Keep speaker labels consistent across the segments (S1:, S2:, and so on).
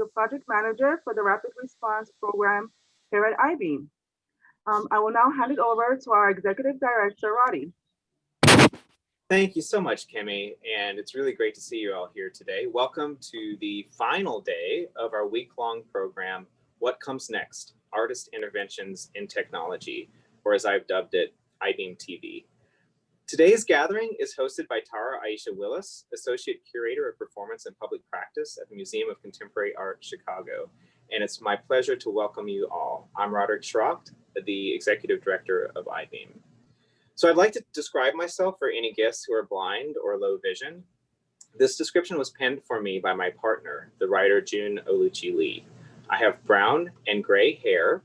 S1: the project manager for the Rapid Response Program here at IBEAM. I will now hand it over to our Executive Director, Roddy.
S2: Thank you so much, Kimmy, and it's really great to see you all here today. Welcome to the final day of our week-long program, What Comes Next? Artist Interventions in Technology, or as I've dubbed it, IBEAM TV. Today's gathering is hosted by Tara Aisha Willis, Associate Curator of Performance and Public Practice at the Museum of Contemporary Art, Chicago. And it's my pleasure to welcome you all. I'm Roderick Schrocht, the Executive Director of IBEAM. So I'd like to describe myself for any guests who are blind or low vision. This description was penned for me by my partner, the writer June Oluchi Lee. I have brown and gray hair,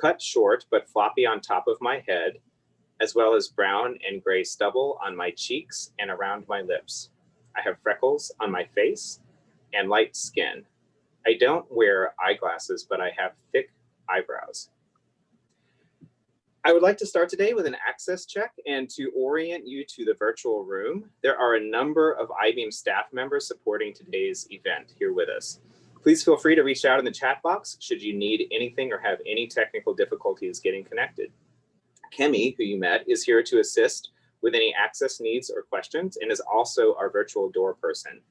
S2: cut short but floppy on top of my head, as well as brown and gray stubble on my cheeks and around my lips. I have freckles on my face and light skin. I don't wear eyeglasses, but I have thick eyebrows. I would like to start today with an access check and to orient you to the virtual room. There are a number of IBEAM staff members supporting today's event here with us. Please feel free to reach out in the chat box should you need anything or have any technical difficulties getting connected. Kemi, who you met, is here to assist with any access needs or questions and is also our virtual door person.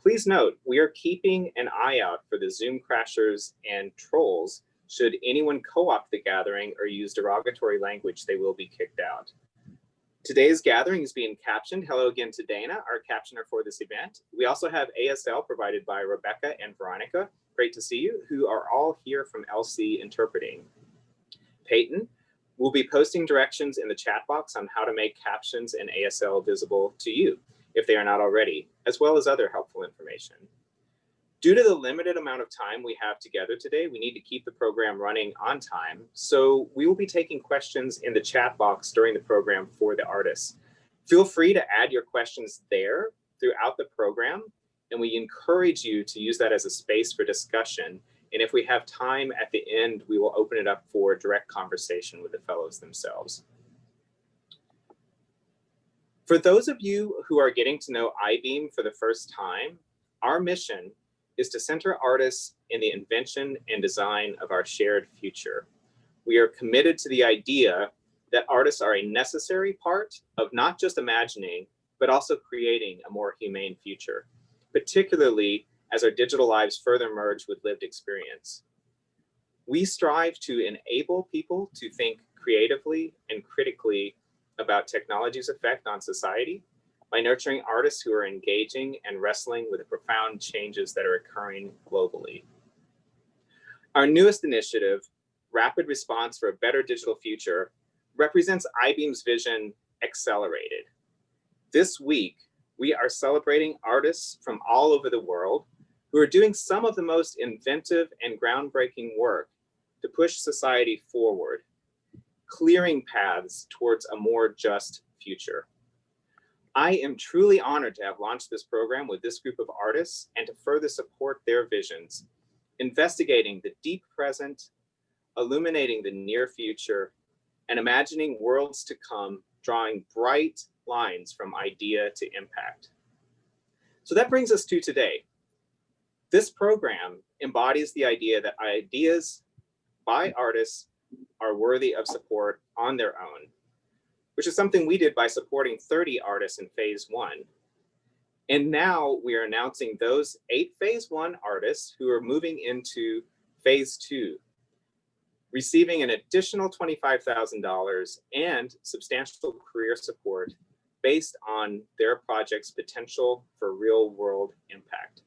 S2: Please note, we are keeping an eye out for the Zoom crashers and trolls. Should anyone co-opt the gathering or use derogatory language, they will be kicked out. Today's gathering is being captioned. Hello again to Dana, our captioner for this event. We also have ASL provided by Rebecca and Veronica. Great to see you, who are all here from LC Interpreting. Peyton will be posting directions in the chat box on how to make captions and ASL visible to you, if they are not already, as well as other helpful information. Due to the limited amount of time we have together today, we need to keep the program running on time. So we will be taking questions in the chat box during the program for the artists. Feel free to add your questions there throughout the program, and we encourage you to use that as a space for discussion. And if we have time at the end, we will open it up for direct conversation with the fellows themselves. For those of you who are getting to know IBEAM for the first time, our mission is to center artists in the invention and design of our shared future. We are committed to the idea that artists are a necessary part of not just imagining, but also creating a more humane future, particularly as our digital lives further merge with lived experience. We strive to enable people to think creatively and critically about technology's effect on society by nurturing artists who are engaging and wrestling with the profound changes that are occurring globally. Our newest initiative, Rapid Response for a Better Digital Future, represents IBEAM's vision accelerated. This week, we are celebrating artists from all over the world who are doing some of the most inventive and groundbreaking work to push society forward, clearing paths towards a more just future. I am truly honored to have launched this program with this group of artists and to further support their visions, investigating the deep present, illuminating the near future, and imagining worlds to come, drawing bright lines from idea to impact. So that brings us to today. This program embodies the idea that ideas by artists are worthy of support on their own, which is something we did by supporting 30 artists in phase 1. And now we are announcing those 8 phase 1 artists who are moving into phase 2, receiving an additional $25,000 and substantial career support based on their project's potential for real world impact.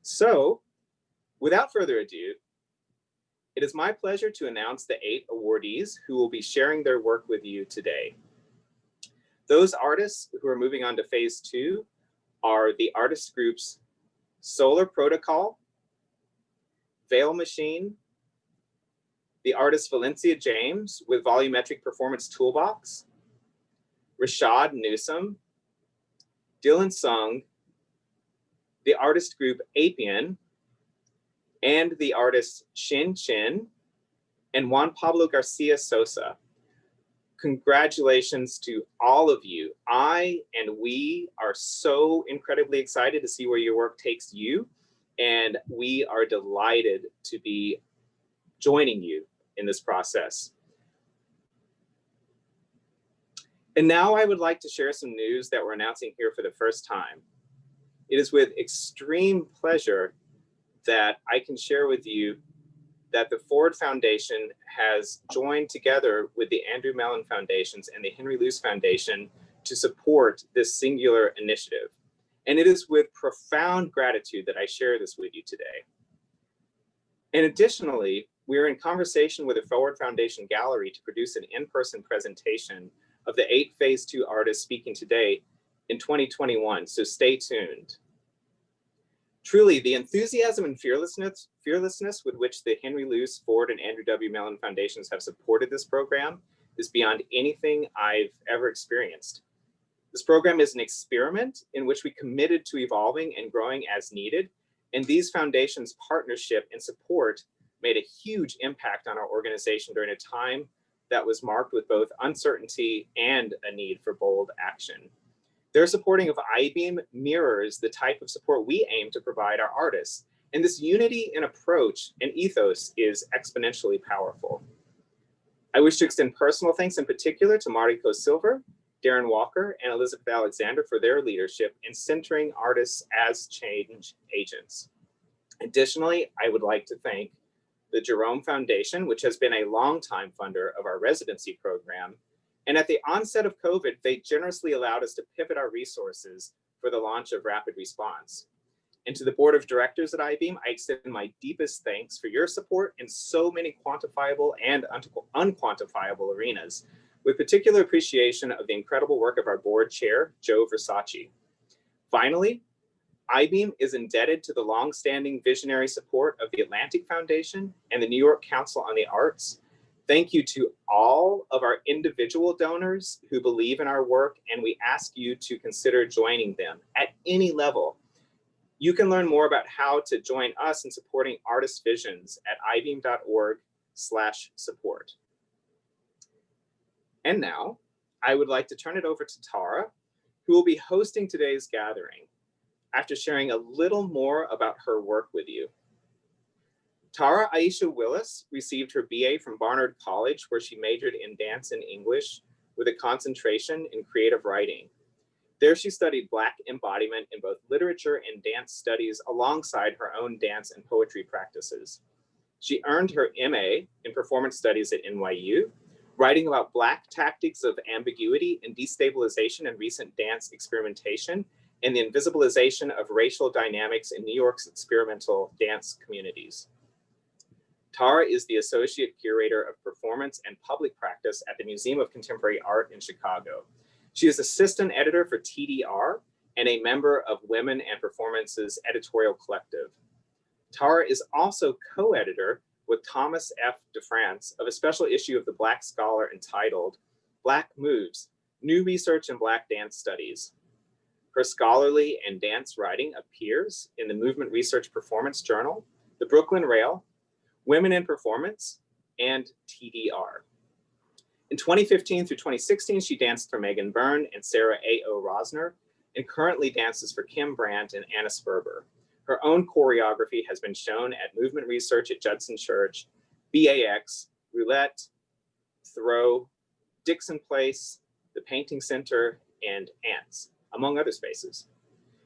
S2: So without further ado, it is my pleasure to announce the 8 awardees who will be sharing their work with you today. Those artists who are moving on to phase 2 are the artist groups Solar Protocol, Veil Machine, the artist Valencia James with Volumetric Performance Toolbox, Rashad Newsom, Dylan Sung, the artist group Apian, and the artists Shin Chin and Juan Pablo Garcia Sosa. Congratulations to all of you. I and we are so incredibly excited to see where your work takes you. And we are delighted to be joining you in this process. And now I would like to share some news that we're announcing here for the first time. It is with extreme pleasure that I can share with you that the Ford Foundation has joined together with the Andrew Mellon Foundations and the Henry Luce Foundation to support this singular initiative. And it is with profound gratitude that I share this with you today. And additionally, we are in conversation with the Ford Foundation Gallery to produce an in-person presentation of the 8 Phase 2 artists speaking today in 2021, so stay tuned. Truly, the enthusiasm and fearlessness with which the Henry Luce, Ford, and Andrew W. Mellon Foundations have supported this program is beyond anything I've ever experienced. This program is an experiment in which we committed to evolving and growing as needed, and these foundations' partnership and support made a huge impact on our organization during a time that was marked with both uncertainty and a need for bold action. Their supporting of I-Beam mirrors the type of support we aim to provide our artists, and this unity in approach and ethos is exponentially powerful. I wish to extend personal thanks in particular to Mariko Silver, Darren Walker, and Elizabeth Alexander for their leadership in centering artists as change agents. Additionally, I would like to thank the Jerome Foundation, which has been a longtime funder of our residency program. And at the onset of COVID, they generously allowed us to pivot our resources for the launch of Rapid Response. And to the board of directors at I-Beam, I extend my deepest thanks for your support in so many quantifiable and unquantifiable arenas, with particular appreciation of the incredible work of our board chair, Joe Versace. Finally, I-Beam is indebted to the longstanding visionary support of the Atlantic Foundation and the New York Council on the Arts. Thank you to all of our individual donors who believe in our work, and we ask you to consider joining them at any level. You can learn more about how to join us in supporting artist visions at ibeam.org/support. And now I would like to turn it over to Tara, who will be hosting today's gathering, after sharing a little more about her work with you. Tara Aisha Willis received her BA from Barnard College, where she majored in dance and English with a concentration in creative writing. There she studied Black embodiment in both literature and dance studies alongside her own dance and poetry practices. She earned her MA in performance studies at NYU, writing about Black tactics of ambiguity and destabilization in recent dance experimentation and the invisibilization of racial dynamics in New York's experimental dance communities. Tara is the Associate Curator of Performance and Public Practice at the Museum of Contemporary Art in Chicago. She is Assistant Editor for TDR and a member of Women and Performance's editorial collective. Tara is also co-editor with Thomas F. DeFrance of a special issue of the Black Scholar entitled Black Moves, New Research in Black Dance Studies. Her scholarly and dance writing appears in the Movement Research Performance Journal, the Brooklyn Rail, Women in Performance, and TDR. In 2015 through 2016, she danced for Megan Byrne and Sarah A.O. Rosner, and currently dances for Kim Brandt and Anna Sperber. Her own choreography has been shown at Movement Research at Judson Church, BAX, Roulette, Throw, Dixon Place, the Painting Center, and Ants, among other spaces.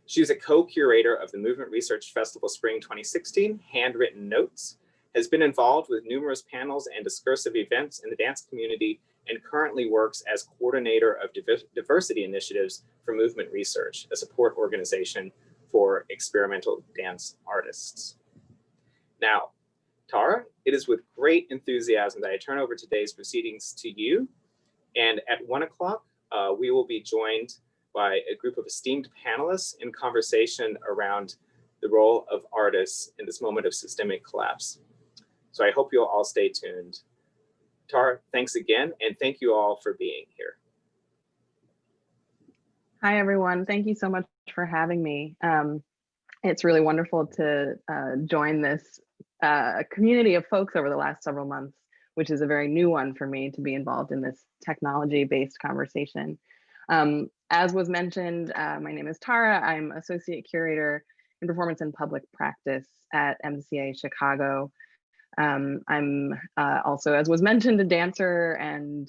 S2: She is a co-curator of the Movement Research Festival Spring 2016, Handwritten Notes, has been involved with numerous panels and discursive events in the dance community, and currently works as coordinator of diversity initiatives for Movement Research, a support organization for experimental dance artists. Now, Tara, it is with great enthusiasm that I turn over today's proceedings to you. And at 1 o'clock, we will be joined by a group of esteemed panelists in conversation around the role of artists in this moment of systemic collapse. So I hope you'll all stay tuned. Tara, thanks again, and thank you all for being here.
S3: Hi, everyone. Thank you so much for having me. It's really wonderful to join this community of folks over the last several months, which is a very new one for me to be involved in this technology-based conversation. As was mentioned, my name is Tara. I'm Associate Curator in performance and public practice at MCA Chicago. I'm also, as was mentioned, a dancer and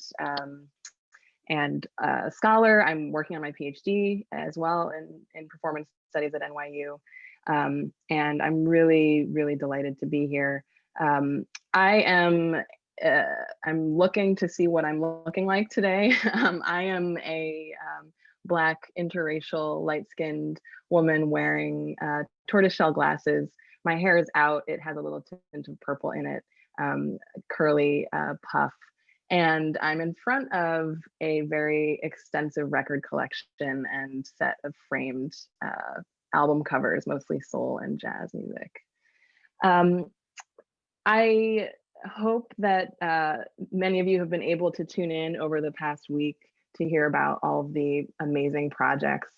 S3: a scholar. I'm working on my PhD as well in performance studies at NYU. And I'm really, really delighted to be here. I'm looking to see what I'm looking like today. I am a Black, interracial, light-skinned woman wearing tortoiseshell glasses. My hair is out. It has a little tint of purple in it, curly puff. And I'm in front of a very extensive record collection and set of framed album covers, mostly soul and jazz music. I hope that many of you have been able to tune in over the past week to hear about all of the amazing projects.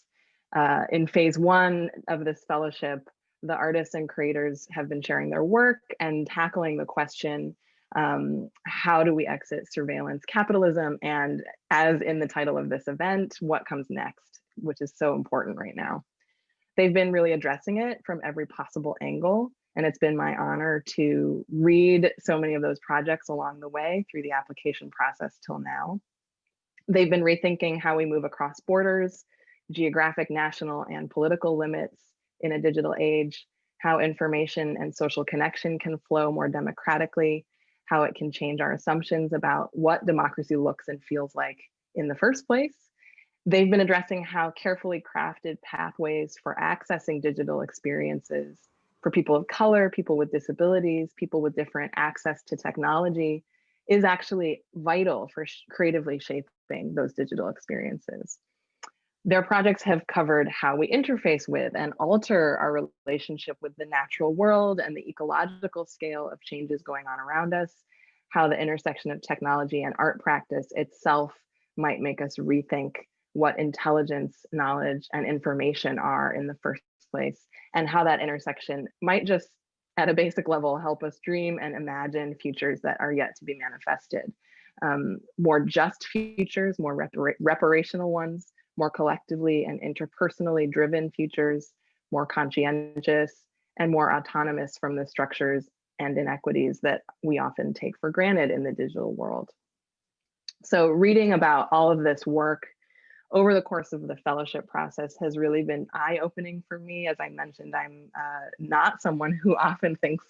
S3: In phase one of this fellowship, the artists and creators have been sharing their work and tackling the question, how do we exit surveillance capitalism? And as in the title of this event, what comes next, which is so important right now. They've been really addressing it from every possible angle. And it's been my honor to read so many of those projects along the way through the application process till now. They've been rethinking how we move across borders, geographic, national, and political limits in a digital age, how information and social connection can flow more democratically, how it can change our assumptions about what democracy looks and feels like in the first place. They've been addressing how carefully crafted pathways for accessing digital experiences for people of color, people with disabilities, people with different access to technology is actually vital for creatively shaping those digital experiences. Their projects have covered how we interface with and alter our relationship with the natural world and the ecological scale of changes going on around us, how the intersection of technology and art practice itself might make us rethink what intelligence, knowledge, and information are in the first place, and how that intersection might just at a basic level help us dream and imagine futures that are yet to be manifested. More just futures, more reparational ones, more collectively and interpersonally driven futures, more conscientious and more autonomous from the structures and inequities that we often take for granted in the digital world. So reading about all of this work over the course of the fellowship process has really been eye-opening for me. As I mentioned, I'm not someone who often thinks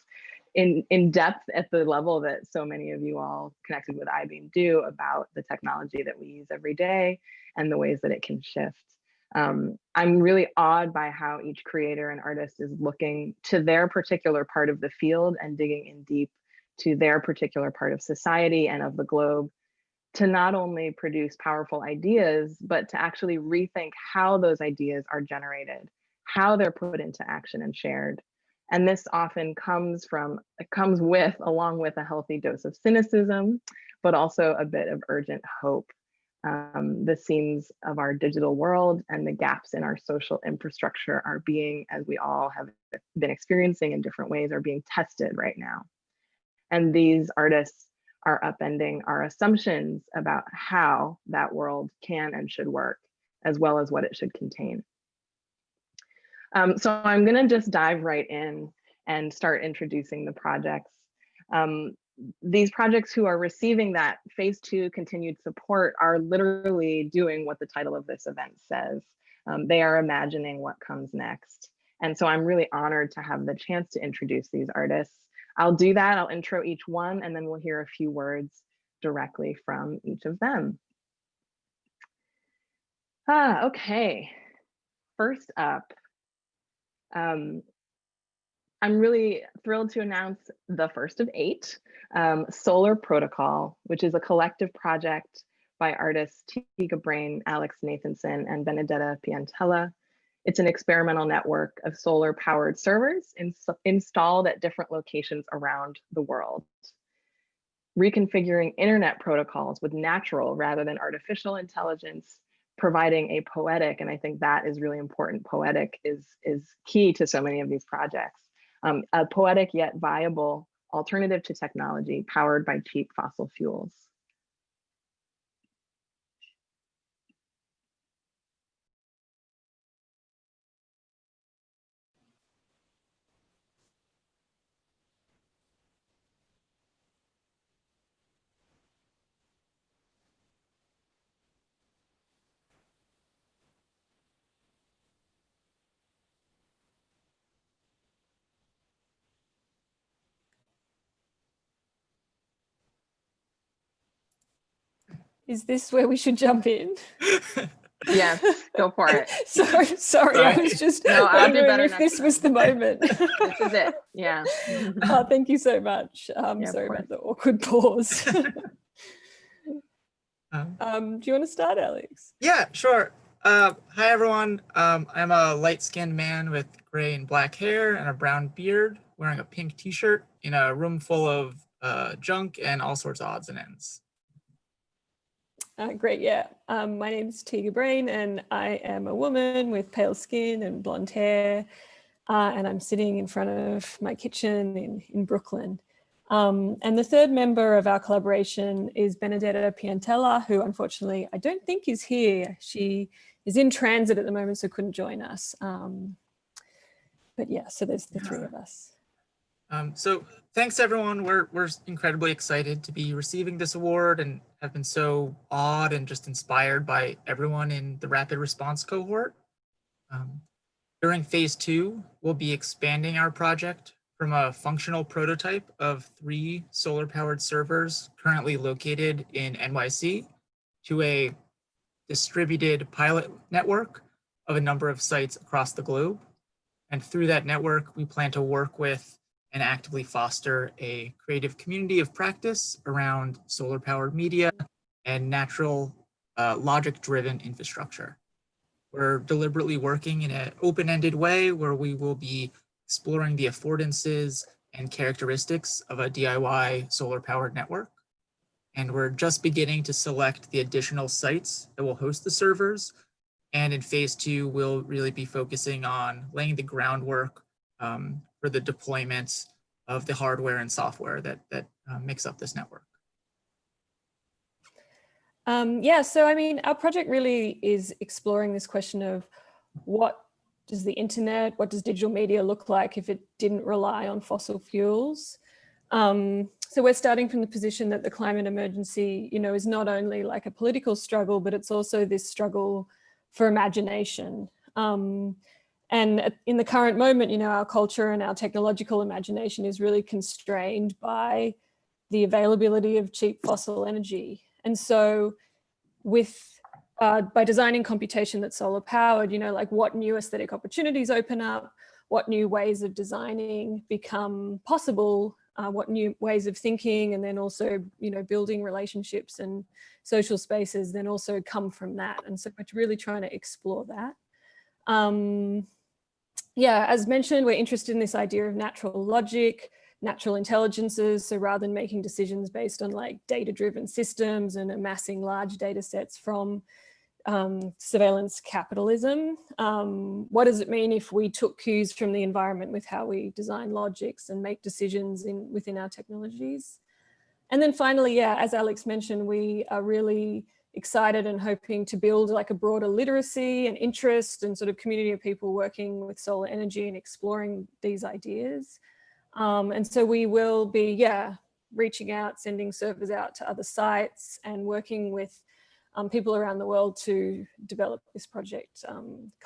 S3: in depth at the level that so many of you all connected with I-Beam do about the technology that we use every day and the ways that it can shift. I'm really awed by how each creator and artist is looking to their particular part of the field and digging in deep to their particular part of society and of the globe to not only produce powerful ideas, but to actually rethink how those ideas are generated, how they're put into action and shared. And this often comes with, along with a healthy dose of cynicism, but also a bit of urgent hope. The seams of our digital world and the gaps in our social infrastructure are being, as we all have been experiencing in different ways, are being tested right now. And these artists are upending our assumptions about how that world can and should work, as well as what it should contain. So I'm gonna just dive right in and start introducing the projects. These projects who are receiving that phase 2 continued support are literally doing what the title of this event says. They are imagining what comes next. And so I'm really honored to have the chance to introduce these artists. I'll do that, I'll intro each one, and then we'll hear a few words directly from each of them. Okay, first up, I'm really thrilled to announce the first of 8, Solar Protocol, which is a collective project by artists Tika Brain, Alex Nathanson, and Benedetta Piantella. It's an experimental network of solar powered servers installed at different locations around the world. Reconfiguring internet protocols with natural rather than artificial intelligence, providing a poetic, and I think that is really important, poetic is key to so many of these projects, a poetic yet viable alternative to technology powered by cheap fossil fuels.
S4: Is this where we should jump in?
S3: Yes, go for it.
S4: Sorry, I was just
S3: No, I'll do
S4: wondering
S3: better
S4: if
S3: next
S4: this was the
S3: time.
S4: moment.
S3: This is it. Yeah.
S4: Oh, thank you so much.
S3: Yeah, of
S4: Sorry
S3: course.
S4: about the awkward pause.
S5: Um,
S4: Do you want to start, Alex?
S5: yeah, sure. Hi, everyone. I'm a light-skinned man with gray and black hair and a brown beard, wearing a pink t-shirt in a room full of junk and all sorts of odds and ends.
S4: Great, yeah. My name is Tiga Brain, and I am a woman with pale skin and blonde hair, and I'm sitting in front of my kitchen in Brooklyn. And the third member of our collaboration is Benedetta Piantella, who unfortunately I don't think is here. She is in transit at the moment, so couldn't join us. But yeah, so there's the three of us.
S5: So thanks, everyone. We're incredibly excited to be receiving this award and have been so awed and just inspired by everyone in the rapid response cohort. During phase 2, we'll be expanding our project from a functional prototype of 3 solar-powered servers currently located in NYC to a distributed pilot network of a number of sites across the globe. And through that network, we plan to work with and actively foster a creative community of practice around solar-powered media and natural logic-driven infrastructure. We're deliberately working in an open-ended way where we will be exploring the affordances and characteristics of a DIY solar-powered network. And we're just beginning to select the additional sites that will host the servers. And in phase 2, we'll really be focusing on laying the groundwork for the deployment of the hardware and software that makes up this network.
S4: Yeah, so I mean, our project really is exploring this question of what does the internet, what does digital media look like if it didn't rely on fossil fuels? So we're starting from the position that the climate emergency, is not only like a political struggle, but it's also this struggle for imagination. And in the current moment, our culture and our technological imagination is really constrained by the availability of cheap fossil energy. And so by designing computation that's solar powered, like what new aesthetic opportunities open up, what new ways of designing become possible, what new ways of thinking, and then also, building relationships and social spaces then also come from that. And so we're really trying to explore that. Yeah, as mentioned, we're interested in this idea of natural logic, natural intelligences. So rather than making decisions based on like data-driven systems and amassing large data sets from surveillance capitalism, what does it mean if we took cues from the environment with how we design logics and make decisions within our technologies? And then finally, yeah, as Alex mentioned, we are really excited and hoping to build like a broader literacy and interest and sort of community of people working with solar energy and exploring these ideas. And so we will be, reaching out, sending servers out to other sites and working with people around the world to develop this project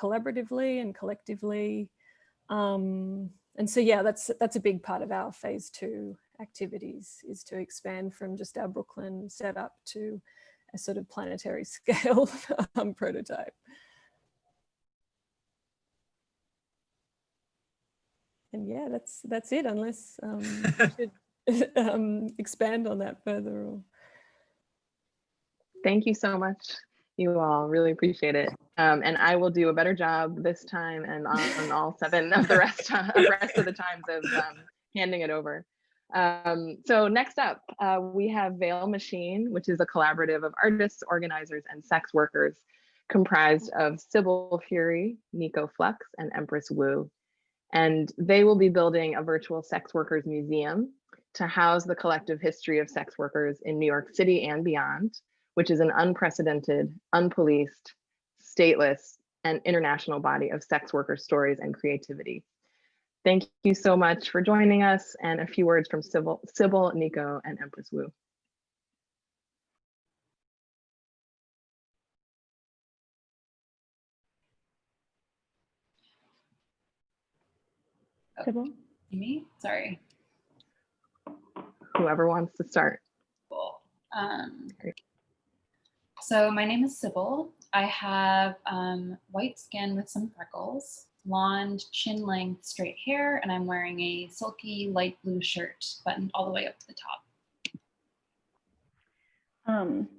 S4: collaboratively and collectively. And so, yeah, that's a big part of our phase 2 activities, is to expand from just our Brooklyn setup to a sort of planetary scale prototype. And yeah, that's it, unless you should expand on that further. Or...
S3: Thank you so much, you all. Really appreciate it. And I will do a better job this time and on all 7 of the rest of the times of handing it over. So next up, we have Veil Machine, which is a collaborative of artists, organizers, and sex workers comprised of Sybil Fury, Nico Flux, and Empress Wu. And they will be building a virtual sex workers museum to house the collective history of sex workers in New York City and beyond, which is an unprecedented, unpoliced, stateless, and international body of sex worker stories and creativity. Thank you so much for joining us, and a few words from Sybil, Nico, and Empress Wu. Sybil?
S6: Me? Sorry.
S3: Whoever wants to start.
S6: Cool.
S3: Great.
S6: So my name is Sybil. I have white skin with some freckles, blonde chin length straight hair, and I'm wearing a silky light blue shirt buttoned all the way up to the top.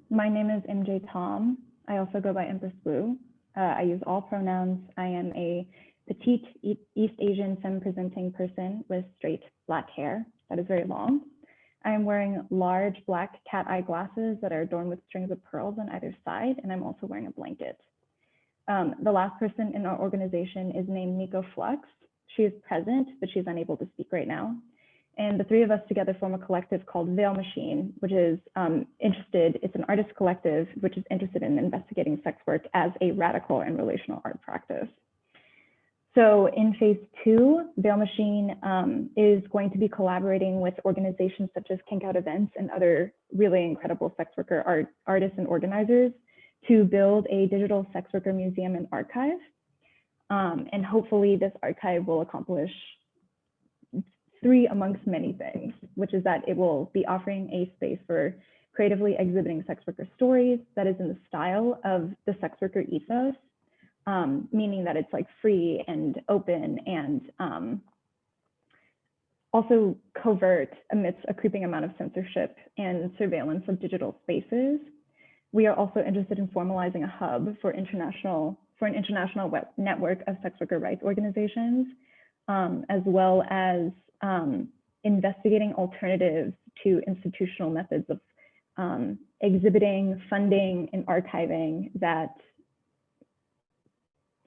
S7: My name is MJ Tom. I also go by Empress Blue. I use all pronouns. I am a petite East Asian femme-presenting person with straight black hair that is very long. I am wearing large black cat eye glasses that are adorned with strings of pearls on either side, and I'm also wearing a blanket. The last person in our organization is named Nico Flux. She is present, but she's unable to speak right now. And the three of us together form a collective called Veil Machine, which is it's an artist collective, which is interested in investigating sex work as a radical and relational art practice. So in phase 2, Veil Machine is going to be collaborating with organizations such as Kink Out Events and other really incredible sex worker artists and organizers to build a digital sex worker museum and archive. And hopefully this archive will accomplish 3 amongst many things, which is that it will be offering a space for creatively exhibiting sex worker stories that is in the style of the sex worker ethos, meaning that it's like free and open and also covert amidst a creeping amount of censorship and surveillance of digital spaces. We are also interested in formalizing a hub for an international network of sex worker rights organizations, as well as investigating alternatives to institutional methods of exhibiting, funding, and archiving that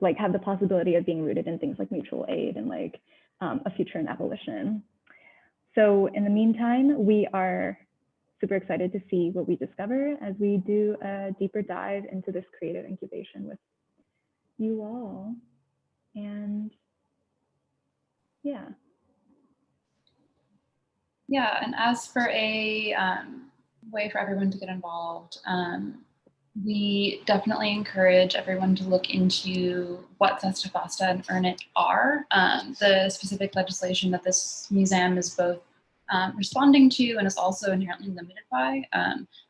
S7: like have the possibility of being rooted in things like mutual aid and like a future in abolition. So in the meantime, we are super excited to see what we discover as we do a deeper dive into this creative incubation with you all. And yeah.
S6: Yeah, and as for a way for everyone to get involved, we definitely encourage everyone to look into what Sesta Fasta and Earn It are. The specific legislation that this museum is both responding to and is also inherently limited by,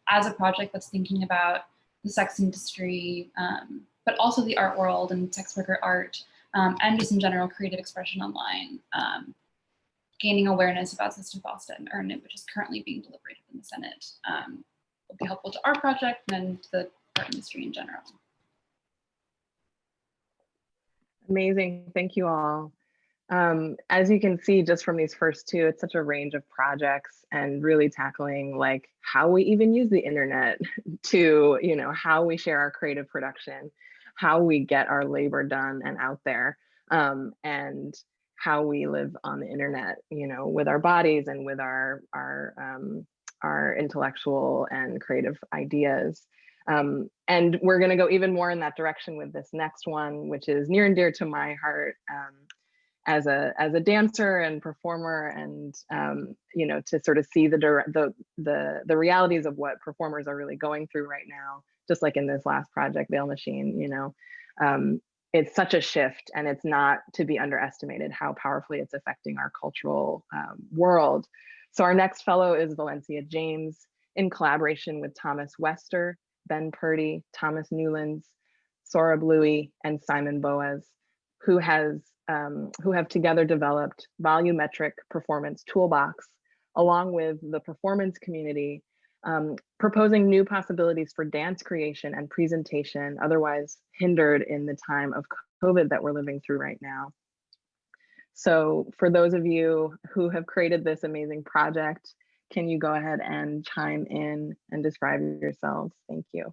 S6: as a project that's thinking about the sex industry, but also the art world and sex worker art, and just in general creative expression online. Gaining awareness about Sesta Fasta and Earn It, which is currently being deliberated in the Senate, will be helpful to our project and to the art industry in general.
S3: Amazing, thank you all. As you can see, just from these first 2, it's such a range of projects and really tackling like how we even use the internet to, you know, how we share our creative production, how we get our labor done and out there, and how we live on the internet, you know, with our bodies and with our intellectual and creative ideas. And we're going to go even more in that direction with this next one, which is near and dear to my heart as a dancer and performer, and you know, to sort of see the realities of what performers are really going through right now, just like in this last project, Veil Machine, you know. It's such a shift, and it's not to be underestimated how powerfully it's affecting our cultural world. So our next fellow is Valencia James, in collaboration with Thomas Wester, Ben Purdy, Thomas Newlands, Sora Bluey, and Simon Boas, who have together developed Volumetric Performance Toolbox, along with the performance community, proposing new possibilities for dance creation and presentation, otherwise hindered in the time of COVID that we're living through right now. So for those of you who have created this amazing project, can you go ahead and chime in and describe yourselves? Thank you.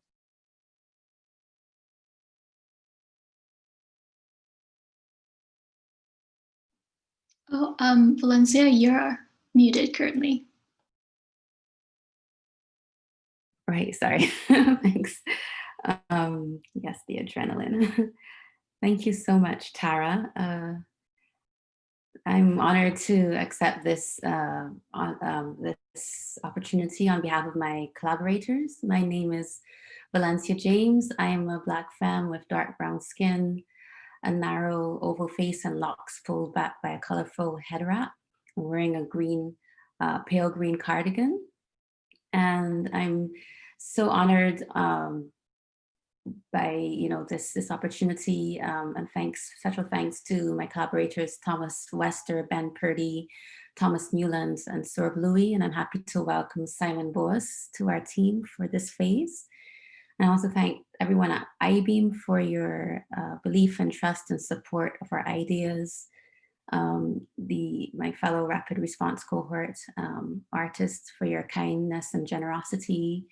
S8: Oh, Valencia, you're muted currently.
S9: Right, sorry, thanks. Yes, the adrenaline. Thank you so much, Tara. I'm honored to accept this, this opportunity on behalf of my collaborators. My name is Valencia James. I am a Black femme with dark brown skin, a narrow oval face, and locks pulled back by a colorful head wrap. I'm wearing a green, pale green cardigan. And I'm so honored this opportunity, and special thanks to my collaborators, Thomas Wester, Ben Purdy, Thomas Newlands, and Sorb Louis. And I'm happy to welcome Simon Boas to our team for this phase. And I also thank everyone at I-Beam for your belief and trust and support of our ideas. My fellow rapid response cohort artists for your kindness and generosity,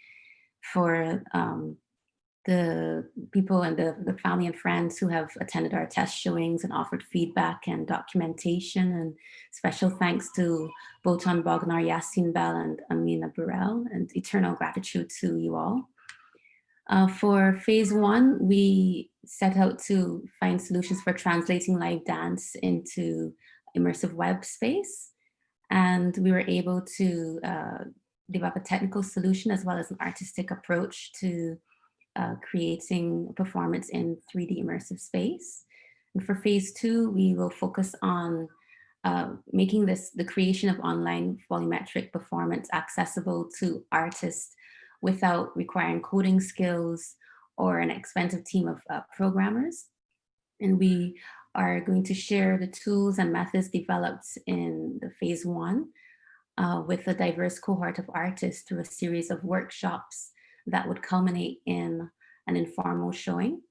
S9: for the people and the family and friends who have attended our test showings and offered feedback and documentation. And special thanks to Botan Bognar, Yasin Bell, and Amina Burrell, and eternal gratitude to you all. For phase 1, we set out to find solutions for translating live dance into immersive web space. And we were able to develop a technical solution as well as an artistic approach to creating performance in 3D immersive space. And for phase 2, we will focus on making the creation of online volumetric performance accessible to artists without requiring coding skills or an expensive team of programmers. And we are going to share the tools and methods developed in the phase 1 with a diverse cohort of artists through a series of workshops that would culminate in an informal showing.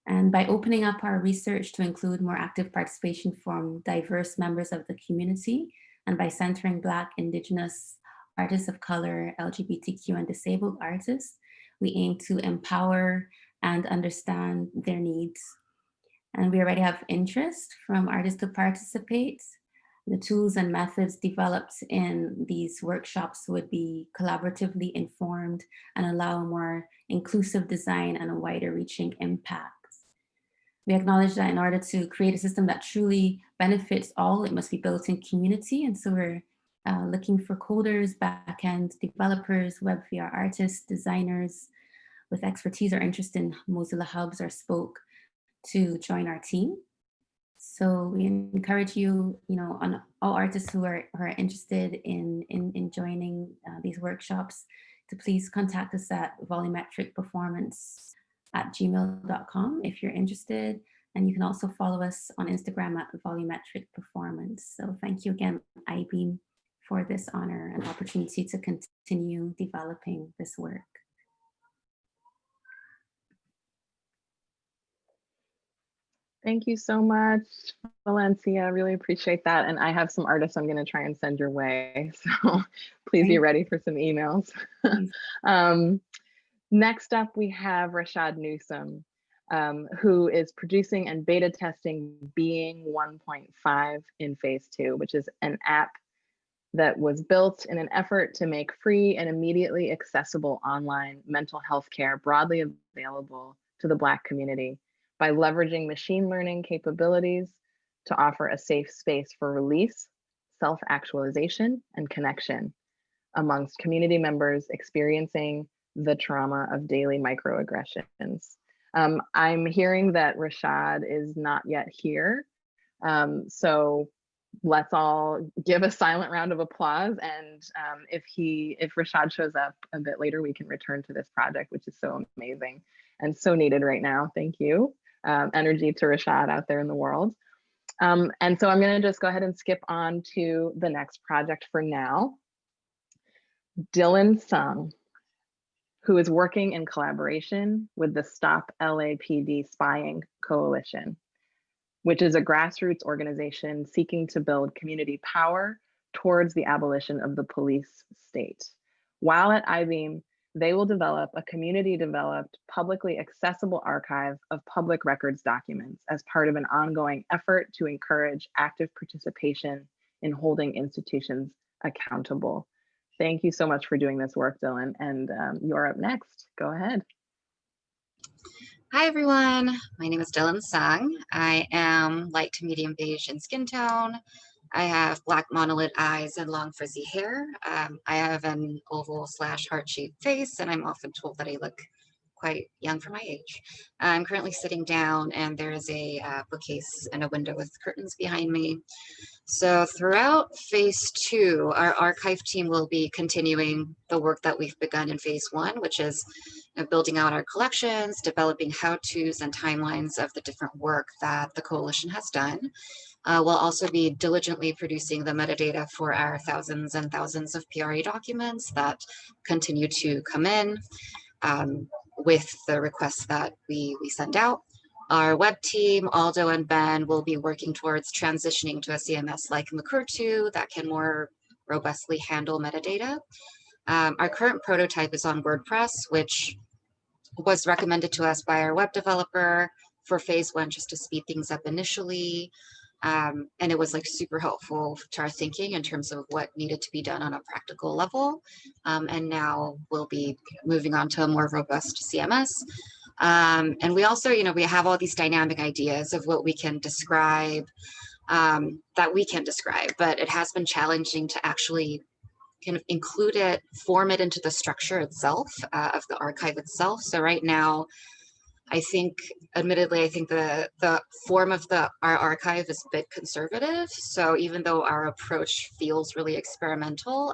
S9: And by opening up our research to include more active participation from diverse members of the community, and by centering Black, Indigenous, artists of color, LGBTQ, and disabled artists, we aim to empower and understand their needs. And we already have interest from artists to participate. The tools and methods developed in these workshops would be collaboratively informed and allow a more inclusive design and a wider reaching impact. We acknowledge that in order to create a system that truly benefits all, it must be built in community. And so we're looking for coders, backend developers, web VR artists, designers with expertise or interest in Mozilla Hubs or Spoke to join our team. So we encourage you, on all artists who are interested in joining these workshops, to please contact us at volumetricperformance@gmail.com if you're interested. And you can also follow us on Instagram at volumetricperformance. So thank you again, I-Beam, for this honor and opportunity to continue developing this work.
S3: Thank you so much, Valencia. I really appreciate that. And I have some artists I'm going to try and send your way. So please be ready for some emails. Next up, we have Rashad Newsom, who is producing and beta testing Being 1.5 in phase 2, which is an app that was built in an effort to make free and immediately accessible online mental health care broadly available to the Black community by leveraging machine learning capabilities to offer a safe space for release, self-actualization, and connection amongst community members experiencing the trauma of daily microaggressions. I'm hearing that Rashad is not yet here. So let's all give a silent round of applause. And if Rashad shows up a bit later, we can return to this project, which is so amazing and so needed right now. Thank you. Energy to Rashad out there in the world. And so I'm going to just go ahead and skip on to the next project for now. Dylan Sung, who is working in collaboration with the Stop LAPD Spying Coalition, which is a grassroots organization seeking to build community power towards the abolition of the police state. While at I-Beam, they will develop a community-developed, publicly accessible archive of public records documents as part of an ongoing effort to encourage active participation in holding institutions accountable. Thank you so much for doing this work, Dylan, and you're up next. Go ahead.
S10: Hi, everyone. My name is Dylan Sung. I am light to medium beige in skin tone. I have black monolith eyes and long frizzy hair. I have an oval/heart-shaped face, and I'm often told that I look quite young for my age. I'm currently sitting down, and there is a bookcase and a window with curtains behind me. So throughout phase 2, our archive team will be continuing the work that we've begun in phase 1, which is building out our collections, developing how-tos and timelines of the different work that the coalition has done. We'll also be diligently producing the metadata for our thousands and thousands of PRA documents that continue to come in with the requests that we send out. Our web team, Aldo and Ben, will be working towards transitioning to a CMS like Mukurtu that can more robustly handle metadata. Our current prototype is on WordPress, which was recommended to us by our web developer for phase 1, just to speed things up initially. And it was like super helpful to our thinking in terms of what needed to be done on a practical level. And now we'll be moving on to a more robust CMS. And we also, we have all these dynamic ideas of what we can describe, but it has been challenging to actually kind of include it, form it into the structure itself of the archive itself. So right now, I think, admittedly, I think the form of our archive is a bit conservative. So even though our approach feels really experimental,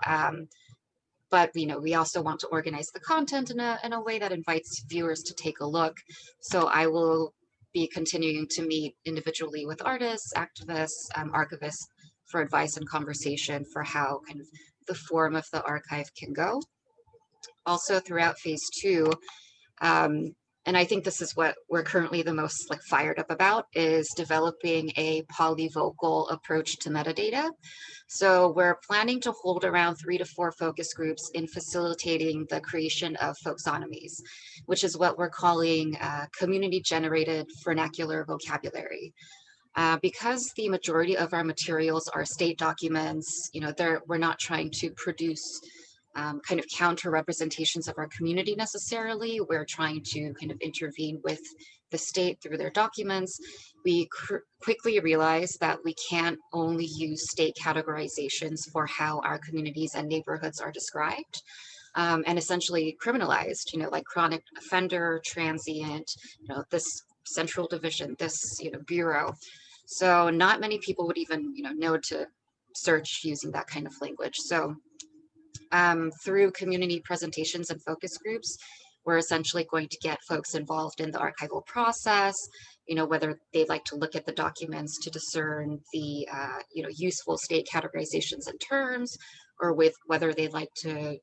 S10: but we also want to organize the content in a way that invites viewers to take a look. So I will be continuing to meet individually with artists, activists, archivists for advice and conversation for how kind of the form of the archive can go. Also throughout phase 2, and I think this is what we're currently the most fired up about, is developing a polyvocal approach to metadata. So we're planning to hold around 3 to 4 focus groups in facilitating the creation of folksonomies, which is what we're calling community-generated vernacular vocabulary. Because the majority of our materials are state documents, we're not trying to produce kind of counter representations of our community necessarily. We're trying to kind of intervene with the state through their documents. We quickly realized that we can't only use state categorizations for how our communities and neighborhoods are described and essentially criminalized, like chronic offender, transient, this central division, this bureau. So not many people would even know to search using that kind of language. So through community presentations and focus groups, we're essentially going to get folks involved in the archival process, whether they'd like to look at the documents to discern the useful state categorizations and terms, or with whether they'd like to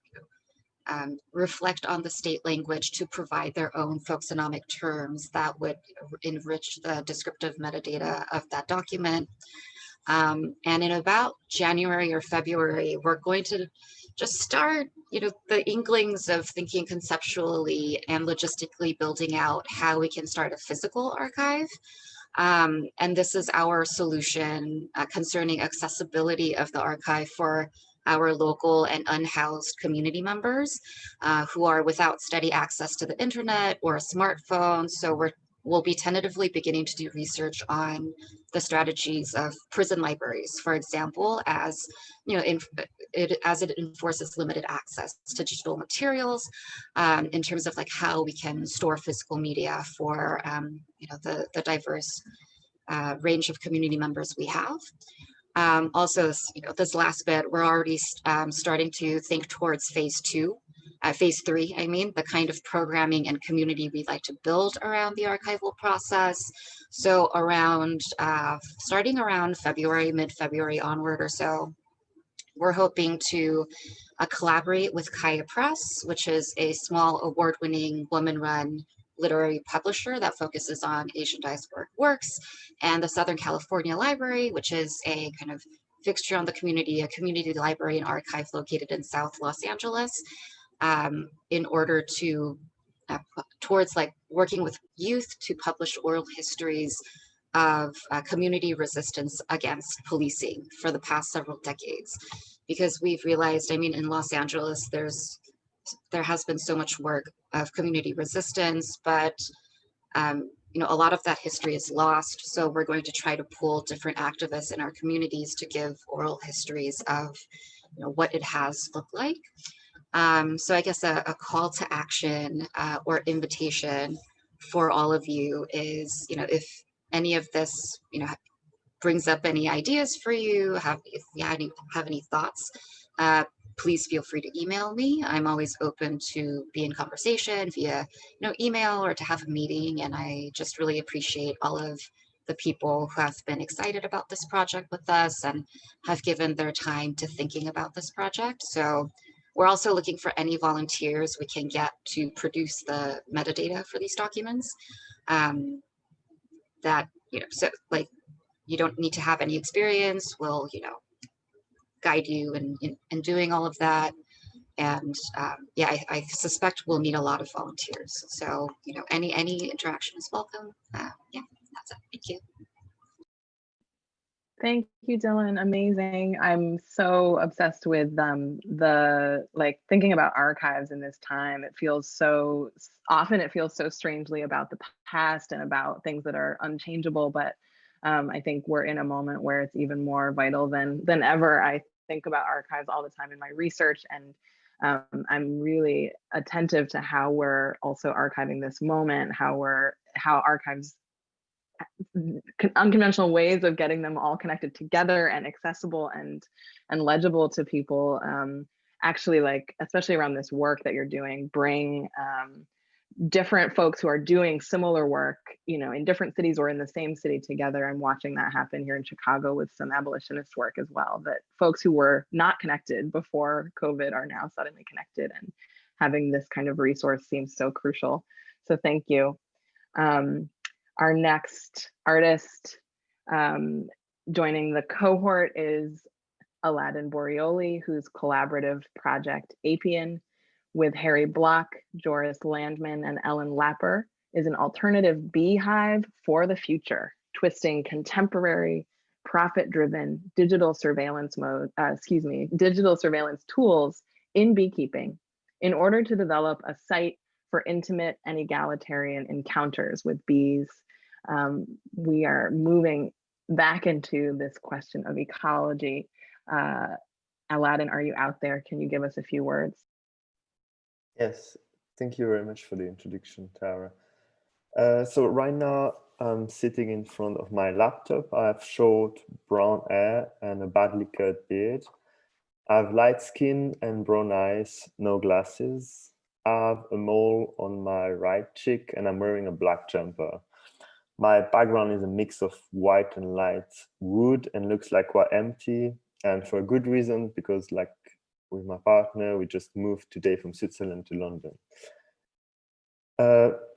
S10: reflect on the state language to provide their own folksonomic terms that would enrich the descriptive metadata of that document. And in about January or February, we're going to just start, the inklings of thinking conceptually and logistically building out how we can start a physical archive. And this is our solution concerning accessibility of the archive for our local and unhoused community members who are without steady access to the internet or a smartphone. So we'll be tentatively beginning to do research on the strategies of prison libraries, for example, as it enforces limited access to digital materials, in terms of how we can store physical media for the diverse range of community members we have. Also, this last bit, we're already starting to think towards phase 3, the kind of programming and community we'd like to build around the archival process. So starting around February, mid-February onward or so, we're hoping to collaborate with Kaya Press, which is a small award-winning woman-run literary publisher that focuses on Asian diasporic works, and the Southern California Library, which is a kind of fixture on the community, a community library and archive located in South Los Angeles, in order to towards working with youth to publish oral histories of community resistance against policing for the past several decades. Because we've realized, in Los Angeles, there has been so much work of community resistance, but a lot of that history is lost. So we're going to try to pull different activists in our communities to give oral histories of what it has looked like. So I guess a call to action or invitation for all of you is, if any of this, brings up any ideas for you, if you have any thoughts, please feel free to email me. I'm always open to be in conversation via email or to have a meeting. And I just really appreciate all of the people who have been excited about this project with us and have given their time to thinking about this project. So we're also looking for any volunteers we can get to produce the metadata for these documents. So like, you don't need to have any experience. We'll, guide you in doing all of that. And yeah, I suspect we'll need a lot of volunteers. So, any interaction is welcome. Yeah, that's it. Thank you.
S3: Thank you, Dylan. Amazing. I'm so obsessed with thinking about archives in this time. It feels so strangely about the past and about things that are unchangeable, but I think we're in a moment where it's even more vital than ever. I think about archives all the time in my research, and I'm really attentive to how we're also archiving this moment, how archives, unconventional ways of getting them all connected together and accessible and legible to people, actually, like, especially around this work that you're doing, bring different folks who are doing similar work, in different cities or in the same city together. I'm watching that happen here in Chicago with some abolitionist work as well, that folks who were not connected before COVID are now suddenly connected, and having this kind of resource seems so crucial. So thank you. Our next artist joining the cohort is Aladdin Boreoli, whose collaborative project Apian with Harry Block, Joris Landman, and Ellen Lapper is an alternative beehive for the future, twisting contemporary, profit-driven digital surveillance tools in beekeeping in order to develop a site for intimate and egalitarian encounters with bees. We are moving back into this question of ecology. Aladdin, are you out there? Can you give us a few words?
S11: Yes, thank you very much for the introduction, Tara. So right now I'm sitting in front of my laptop. I have short brown hair and a badly cut beard. I have light skin and brown eyes, no glasses. I have a mole on my right cheek and I'm wearing a black jumper. My background is a mix of white and light wood and looks like quite empty, and for a good reason, because like with my partner, we just moved today from Switzerland to London.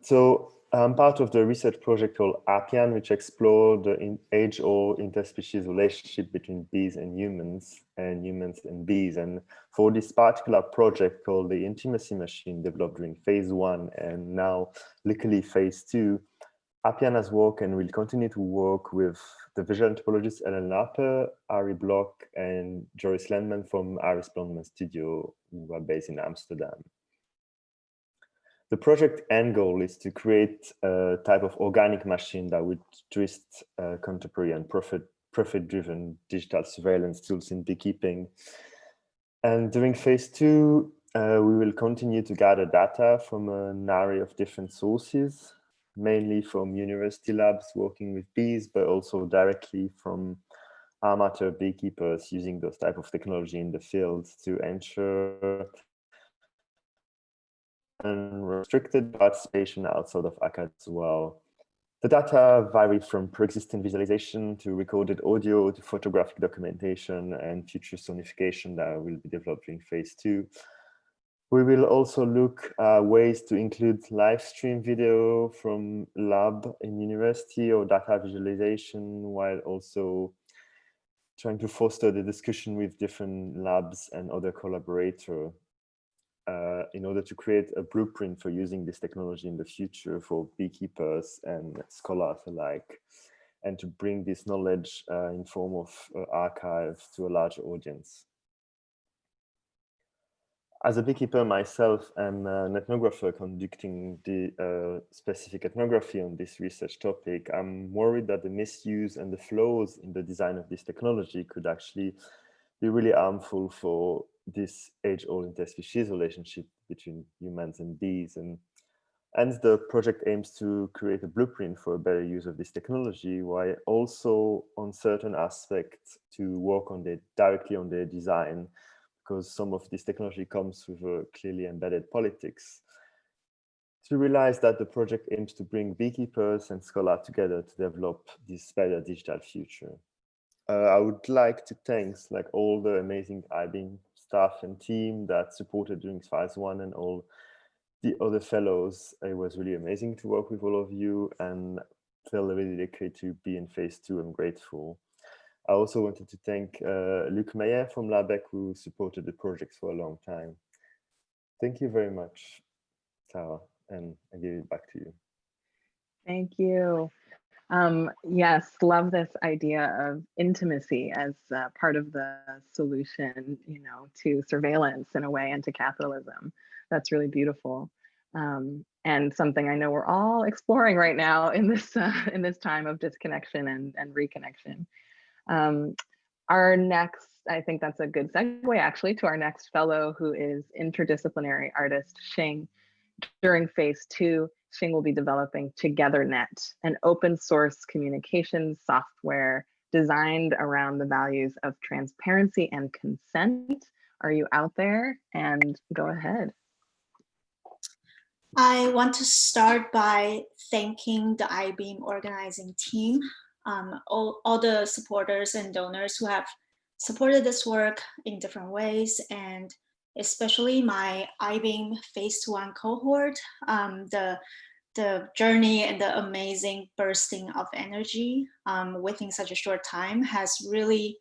S11: So I'm part of the research project called Apian, which explored the age-old interspecies relationship between bees and humans and bees. And for this particular project called the Intimacy Machine, developed during phase 1 and now luckily phase 2, Apian has worked and will continue to work with the visual anthropologist Ellen Lapper, Harry Block, and Joris Landman from Harris Blondman Studio, who are based in Amsterdam. The project end goal is to create a type of organic machine that would twist contemporary and profit-driven digital surveillance tools in beekeeping. And during phase 2, we will continue to gather data from an array of different sources, mainly from university labs working with bees, but also directly from amateur beekeepers using those type of technology in the field to ensure unrestricted participation outside of ACAD as well. The data vary from pre-existing visualization to recorded audio to photographic documentation and future sonification that will be developed during phase 2. We will also look at ways to include live stream video from lab in university or data visualization, while also trying to foster the discussion with different labs and other collaborators in order to create a blueprint for using this technology in the future for beekeepers and scholars alike, and to bring this knowledge in form of archive to a large audience. As a beekeeper myself, I'm an ethnographer conducting the specific ethnography on this research topic. I'm worried that the misuse and the flaws in the design of this technology could actually be really harmful for this age-old interspecies relationship between humans and bees. And hence the project aims to create a blueprint for a better use of this technology, while also on certain aspects to work on directly on their design, because some of this technology comes with a clearly embedded politics. To realize that the project aims to bring beekeepers and scholars together to develop this better digital future. I would like to thank all the amazing IBEAM staff and team that supported during phase 1 and all the other fellows. It was really amazing to work with all of you and feel really dedicated to be in phase 2. I'm grateful. I also wanted to thank Luc Meyer from LABEC, who supported the project for a long time. Thank you very much, Sarah, and I give it back to you.
S3: Thank you. Yes, love this idea of intimacy as part of the solution, to surveillance in a way and to capitalism. That's really beautiful. And something I know we're all exploring right now in this time of disconnection and reconnection. Our next, I think that's a good segue actually to our next fellow, who is interdisciplinary artist Xing. During phase 2, Xing will be developing TogetherNet, an open source communications software designed around the values of transparency and consent. Are you out there? And go ahead.
S12: I want to start by thanking the IBEAM organizing team, all the supporters and donors who have supported this work in different ways, and especially my IBEAM phase 1 cohort. The journey and the amazing bursting of energy within such a short time has really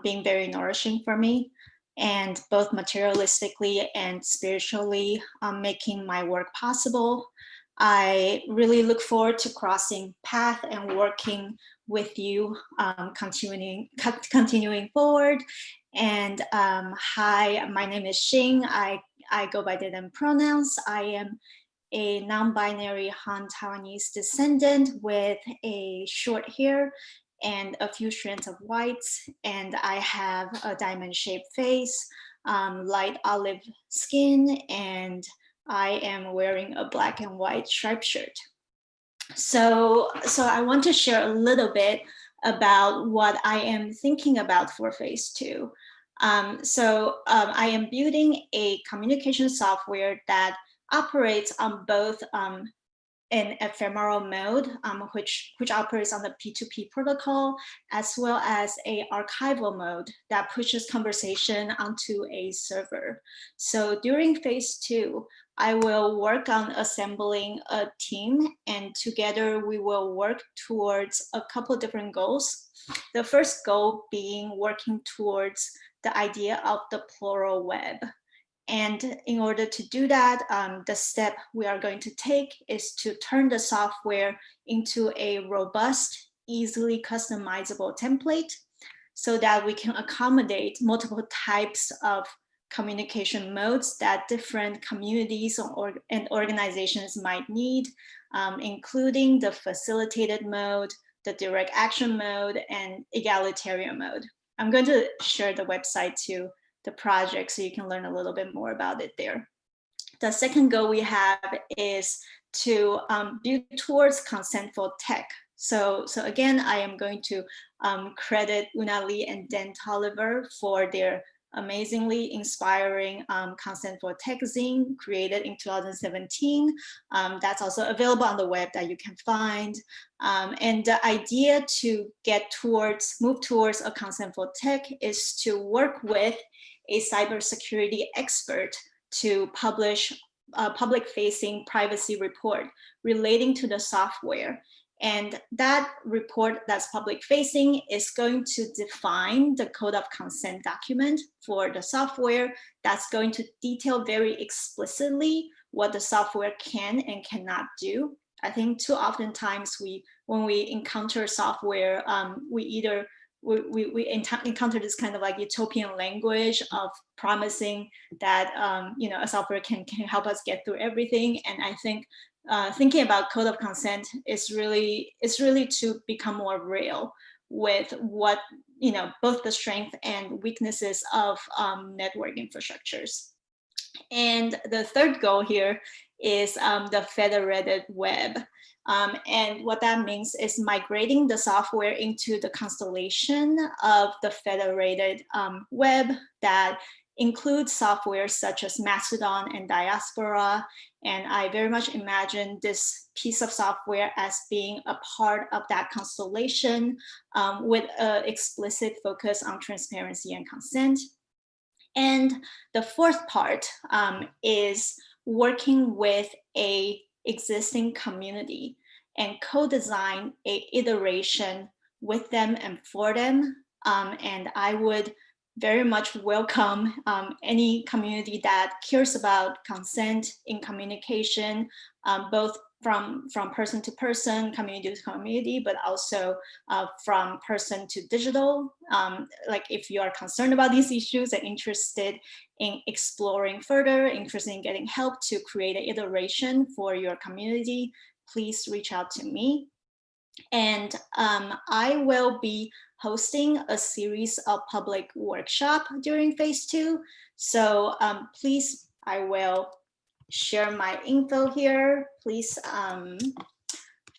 S12: been very nourishing for me, and both materialistically and spiritually making my work possible. I really look forward to crossing path and working with you, continuing forward. And hi, my name is Xing. I go by they them pronouns. I am a non-binary Han Taiwanese descendant with a short hair and a few strands of white, and I have a diamond-shaped face, light olive skin, and I am wearing a black and white striped shirt. So I want to share a little bit about what I am thinking about for phase 2. I am building a communication software that operates on both an ephemeral mode, which operates on the P2P protocol, as well as a archival mode that pushes conversation onto a server. So during phase 2, I will work on assembling a team, and together we will work towards a couple different goals. The first goal being working towards the idea of the plural web. And in order to do that, the step we are going to take is to turn the software into a robust, easily customizable template so that we can accommodate multiple types of communication modes that different communities and organizations might need, including the facilitated mode, the direct action mode, and egalitarian mode. I'm going to share the website to the project so you can learn a little bit more about it there. The second goal we have is to build towards consentful tech. So again, I am going to credit Una Lee and Dan Tolliver for their amazingly inspiring consentful tech zine created in 2017. That's also available on the web that you can find. And the idea to move towards a consentful tech is to work with a cybersecurity expert to publish a public-facing privacy report relating to the software. And that report that's public-facing is going to define the code of consent document for the software that's going to detail very explicitly what the software can and cannot do. I think too often times when we encounter software, we encounter this kind of like utopian language of promising that a software can help us get through everything. And I think thinking about code of consent is really to become more real with what both the strength and weaknesses of network infrastructures. And the third goal here is the federated web. And what that means is migrating the software into the constellation of the federated web that include software such as Mastodon and Diaspora. And I very much imagine this piece of software as being a part of that constellation with an explicit focus on transparency and consent. And the fourth part is working with a existing community and co-design a iteration with them and for them. And I would very much welcome any community that cares about consent in communication, both from person to person, community to community, but also from person to digital. Like if you are concerned about these issues and interested in exploring further, interested in getting help to create an iteration for your community, please reach out to me. And I will be hosting a series of public workshop during phase 2. So please, I will share my info here. Please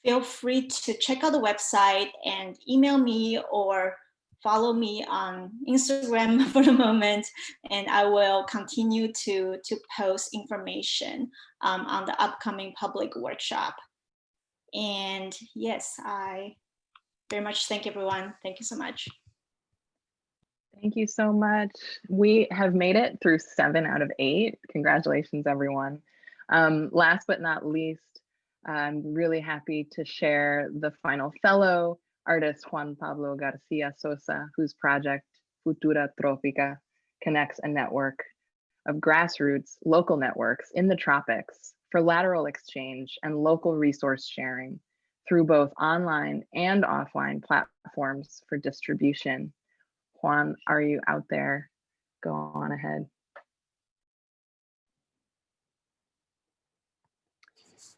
S12: feel free to check out the website and email me or follow me on Instagram for the moment. And I will continue to post information on the upcoming public workshop. And yes, I very much thank everyone. Thank you so much.
S3: Thank you so much. We have made it through 7 out of 8. Congratulations, everyone. Last but not least, I'm really happy to share the final fellow, artist Juan Pablo Garcia Sosa, whose project Futura Tropica connects a network of grassroots local networks in the tropics for lateral exchange and local resource sharing through both online and offline platforms for distribution. Juan, are you out there? Go on ahead.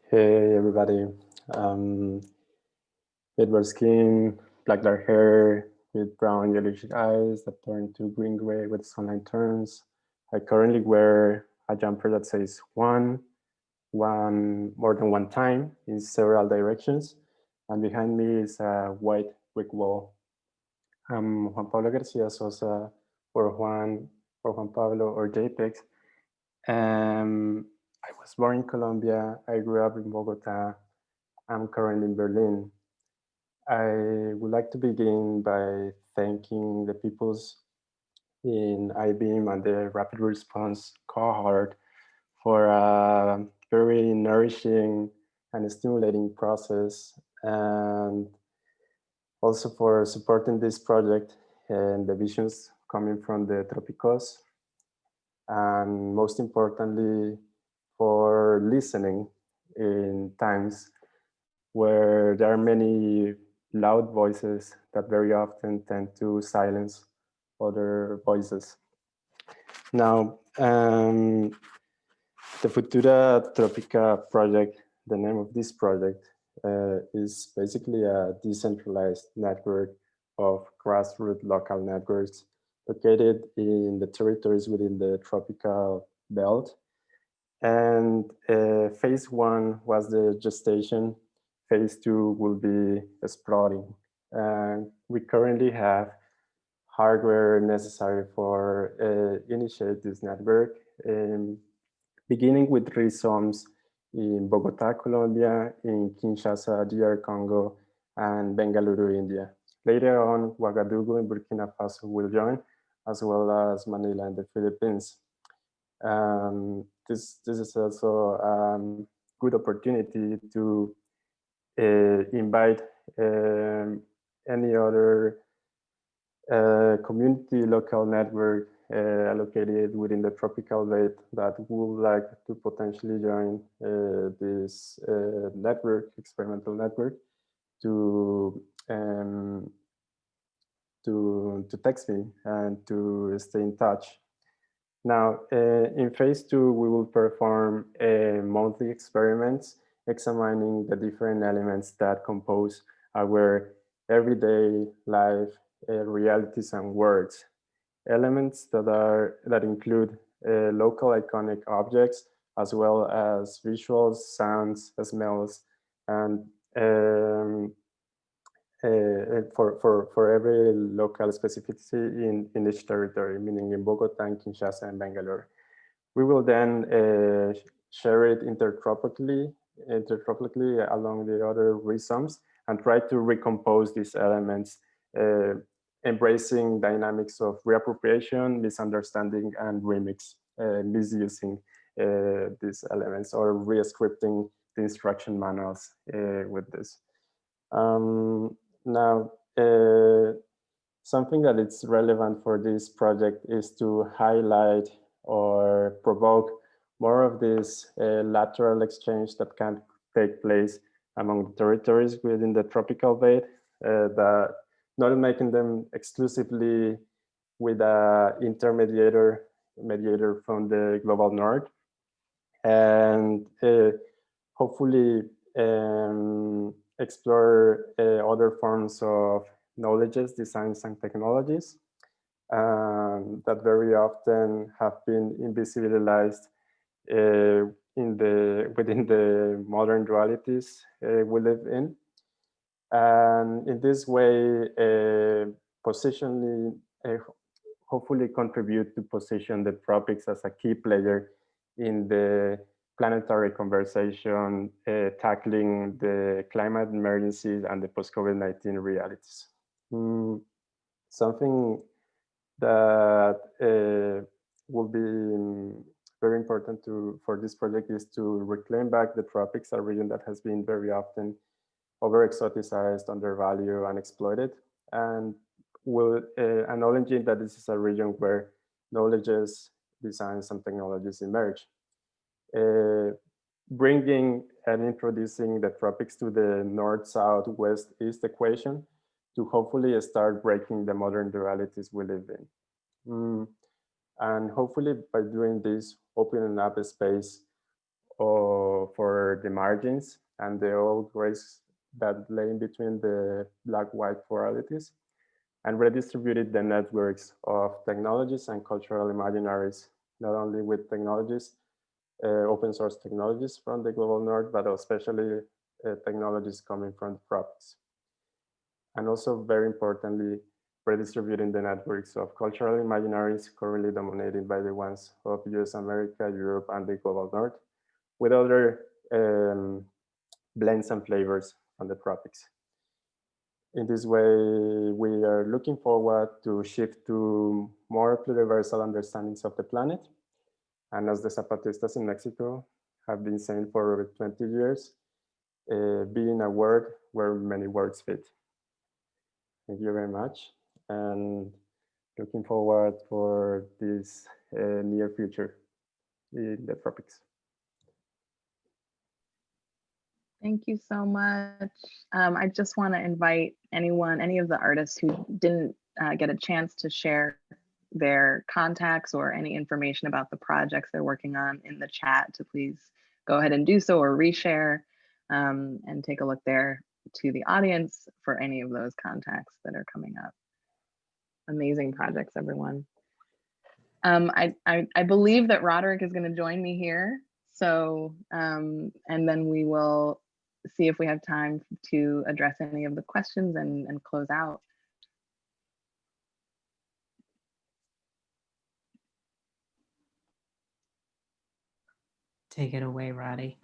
S13: Hey, everybody. Edward skin, black dark hair, with brown yellowish eyes that turn to green-gray with sunlight turns. I currently wear a jumper that says one more than one time in several directions. And behind me is a white brick wall. I'm Juan Pablo Garcia Sosa, or Juan Pablo, or JPEG. I was born in Colombia. I grew up in Bogota. I'm currently in Berlin. I would like to begin by thanking the peoples in I-BEAM and the Rapid Response cohort for a very nourishing and stimulating process, and also for supporting this project and the visions coming from the Tropicos, and most importantly, for listening in times where there are many loud voices that very often tend to silence other voices. Now, the Futura Tropica project, the name of this project, is basically a decentralized network of grassroots local networks located in the territories within the tropical belt. And phase 1 was the gestation. Phase 2 will be exploding. We currently have hardware necessary for initiate this network, beginning with rhizomes in Bogota, Colombia, in Kinshasa, DR Congo, and Bengaluru, India. Later on, Ouagadougou in Burkina Faso will join, as well as Manila in the Philippines. This is also a good opportunity to invite any other community local network located within the tropical belt that would like to potentially join this network, experimental network, to text me and to stay in touch. Now, in phase 2, we will perform monthly experiments examining the different elements that compose our everyday life realities and words. Elements that include local iconic objects, as well as visuals, sounds, smells, and for every local specificity in each territory, meaning in Bogota, and Kinshasa, and Bangalore. We will then share it intertropically along the other rhizomes and try to recompose these elements, embracing dynamics of reappropriation, misunderstanding, and remix, misusing these elements or re-scripting the instruction manuals with this. Now, something that is relevant for this project is to highlight or provoke more of this lateral exchange that can take place among the territories within the tropical belt, that not making them exclusively with a mediator from the global north, and hopefully explore other forms of knowledges, designs, and technologies that very often have been invisibilized within the modern dualities we live in. And in this way, hopefully contribute to position the tropics as a key player in the planetary conversation, tackling the climate emergencies and the post-COVID-19 realities. Something that will be very important for this project is to reclaim back the tropics, a region that has been very often over-exoticized, undervalued, and exploited, and will acknowledging that this is a region where knowledges, designs, and technologies emerge. Bringing and introducing the tropics to the north, south, west, east equation to hopefully start breaking the modern dualities we live in. And hopefully by doing this, opening up a space for the margins and the old grays that lay in between the black-white pluralities, and redistributed the networks of technologies and cultural imaginaries, not only with technologies, open source technologies from the global north, but especially technologies coming from the tropics. And also, very importantly, redistributing the networks of cultural imaginaries currently dominated by the ones of US America, Europe, and the global north, with other blends and flavors from the tropics. In this way, we are looking forward to shift to more pluriversal understandings of the planet. And as the Zapatistas in Mexico have been saying for over 20 years, being a word where many words fit. Thank you very much. And looking forward for this near future in the tropics.
S3: Thank you so much. I just want to invite any of the artists who didn't get a chance to share their contacts or any information about the projects they're working on in the chat to please go ahead and do so or reshare and take a look there to the audience for any of those contacts that are coming up. Amazing projects, everyone. I believe that Roderick is going to join me here. So, and then we will see if we have time to address any of the questions and close out.
S14: Take it away, Roddy.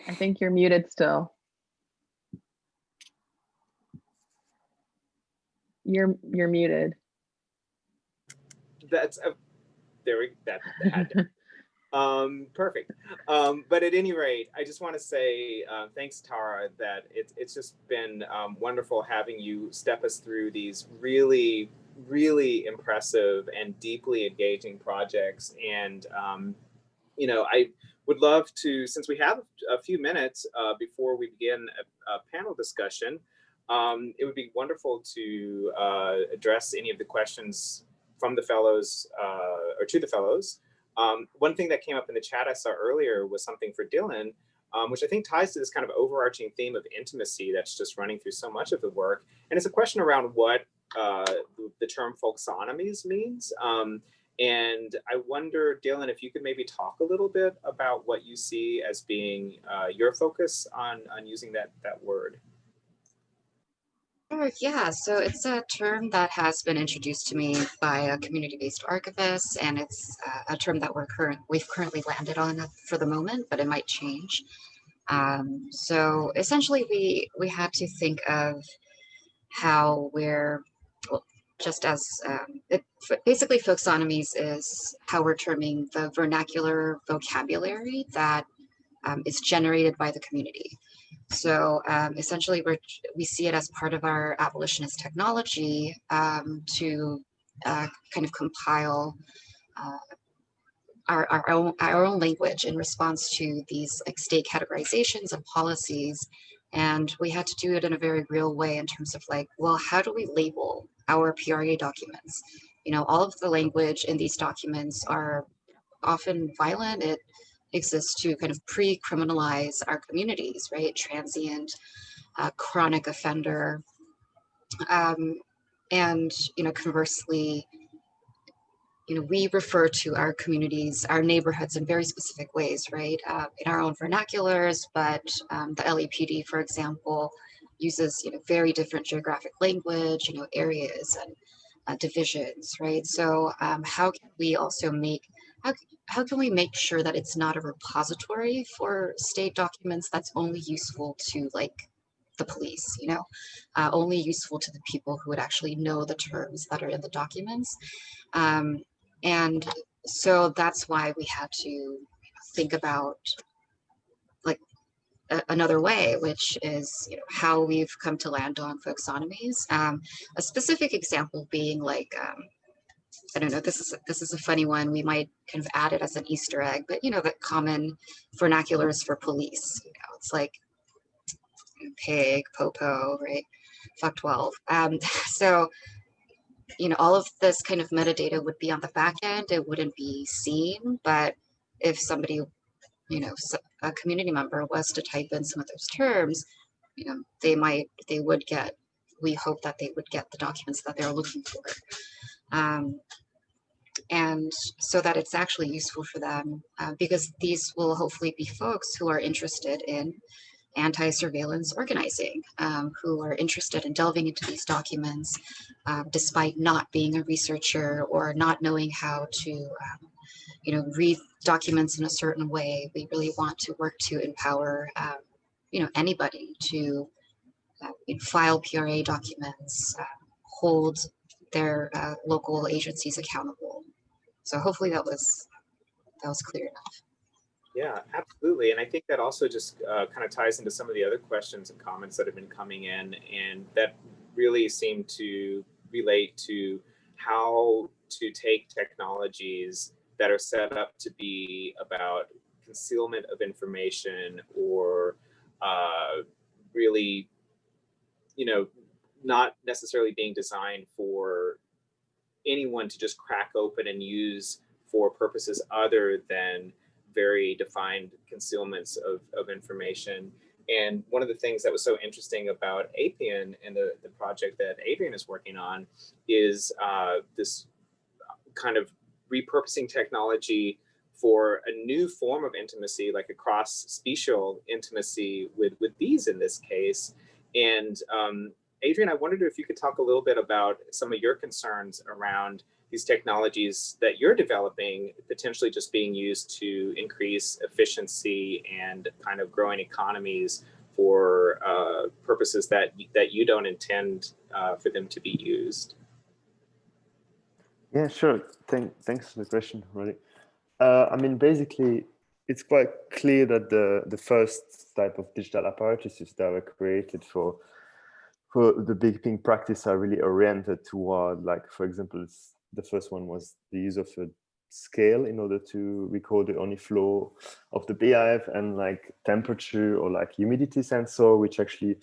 S3: I think you're muted still. You're muted.
S2: That's perfect. But at any rate, I just want to say thanks, Tara, that it's just been wonderful having you step us through these really, really impressive and deeply engaging projects. And, you know, I would love to, since we have a few minutes before we begin a panel discussion, it would be wonderful to address any of the questions from the fellows or to the fellows. One thing that came up in the chat I saw earlier was something for Dylan, which I think ties to this kind of overarching theme of intimacy that's just running through so much of the work. And it's a question around what the term folksonomies means. And I wonder, Dylan, if you could maybe talk a little bit about what you see as being your focus on using that word.
S10: Sure, yeah, so it's a term that has been introduced to me by a community-based archivist, and it's a term that we've currently landed on for the moment, but it might change. So essentially, we had to think of how we're, well, just as basically folksonomies is how we're terming the vernacular vocabulary that is generated by the community. So essentially, we see it as part of our abolitionist technology to kind of compile our own language in response to these like state categorizations and policies. And we had to do it in a very real way in terms of like, well, how do we label our PRA documents? You know, all of the language in these documents are often violent. It exists to kind of pre-criminalize our communities, right? Transient, chronic offender. And, you know, conversely, you know, we refer to our communities, our neighborhoods in very specific ways, right? In our own vernaculars, but the LAPD, for example, uses, you know, very different geographic language, you know, areas and divisions, right? So how can we also how can we make sure that it's not a repository for state documents that's only useful to like the police, you know, only useful to the people who would actually know the terms that are in the documents. And so that's why we had to think about like another way, which is, you know, how we've come to land on folksonomies. A specific example being like, I don't know, this is a funny one. We might kind of add it as an Easter egg, but you know, the common vernaculars for police, you know, it's like pig, popo, right? Fuck 12. So, you know, all of this kind of metadata would be on the back end. It wouldn't be seen, but if somebody, you know, a community member was to type in some of those terms, you know, they would get, we hope that they would get the documents that they're looking for. And so that it's actually useful for them because these will hopefully be folks who are interested in anti-surveillance organizing, who are interested in delving into these documents despite not being a researcher or not knowing how to, you know, read documents in a certain way. We really want to work to empower, you know, anybody to file PRA documents, hold their local agencies accountable. So hopefully that was clear enough.
S2: Yeah, absolutely. And I think that also just kind of ties into some of the other questions and comments that have been coming in, and that really seem to relate to how to take technologies that are set up to be about concealment of information or really, you know, not necessarily being designed for anyone to just crack open and use for purposes other than very defined concealments of information. And one of the things that was so interesting about Appian and the project that Adrian is working on is this kind of repurposing technology for a new form of intimacy, like a cross-special intimacy with bees in this case. And Adrian, I wondered if you could talk a little bit about some of your concerns around these technologies that you're developing potentially just being used to increase efficiency and kind of growing economies for purposes that you don't intend for them to be used.
S11: Yeah, sure. Thanks for the question, Roddy. I mean, basically, it's quite clear that the first type of digital apparatuses that were created for the big ping practice are really oriented toward, like, for example, the first one was the use of a scale in order to record the honey flow of the beehive, and like temperature or like humidity sensor, which actually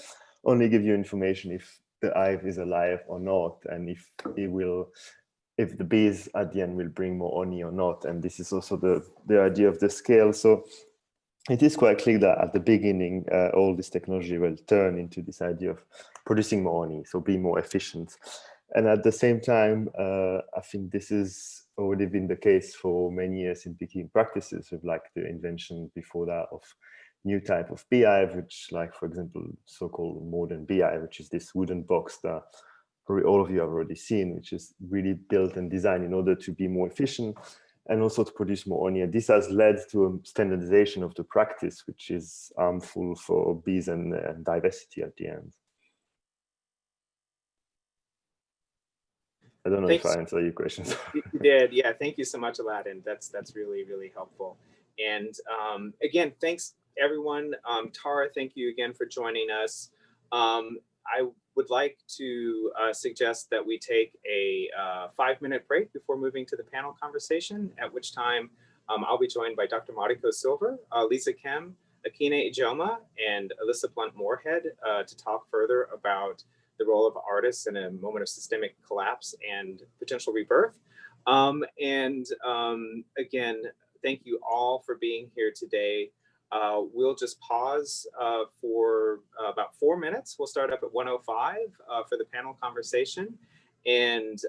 S11: only give you information if the hive is alive or not, and if the bees at the end will bring more honey or not. And this is also the idea of the scale. So it is quite clear that at the beginning, all this technology will turn into this idea of producing more honey, so be more efficient. And at the same time, I think this has already been the case for many years in beekeeping practices, with like the invention before that of new type of beehive, which, like, for example, so-called modern beehive, which is this wooden box that probably all of you have already seen, which is really built and designed in order to be more efficient and also to produce more honey. And this has led to a standardization of the practice, which is harmful for bees and diversity at the end. I don't know if I answered your questions.
S2: You did, yeah. Thank you so much, Aladdin. That's really, really helpful. And again, thanks everyone. Tara, thank you again for joining us. I would like to suggest that we take a 5-minute break before moving to the panel conversation, at which time I'll be joined by Dr. Mariko Silver, Lisa Kem, Akine Ijoma, and Alyssa Blunt-Moorhead to talk further about the role of artists in a moment of systemic collapse and potential rebirth. Again, thank you all for being here today. We'll just pause for about 4 minutes. We'll start up at 1:05 for the panel conversation. And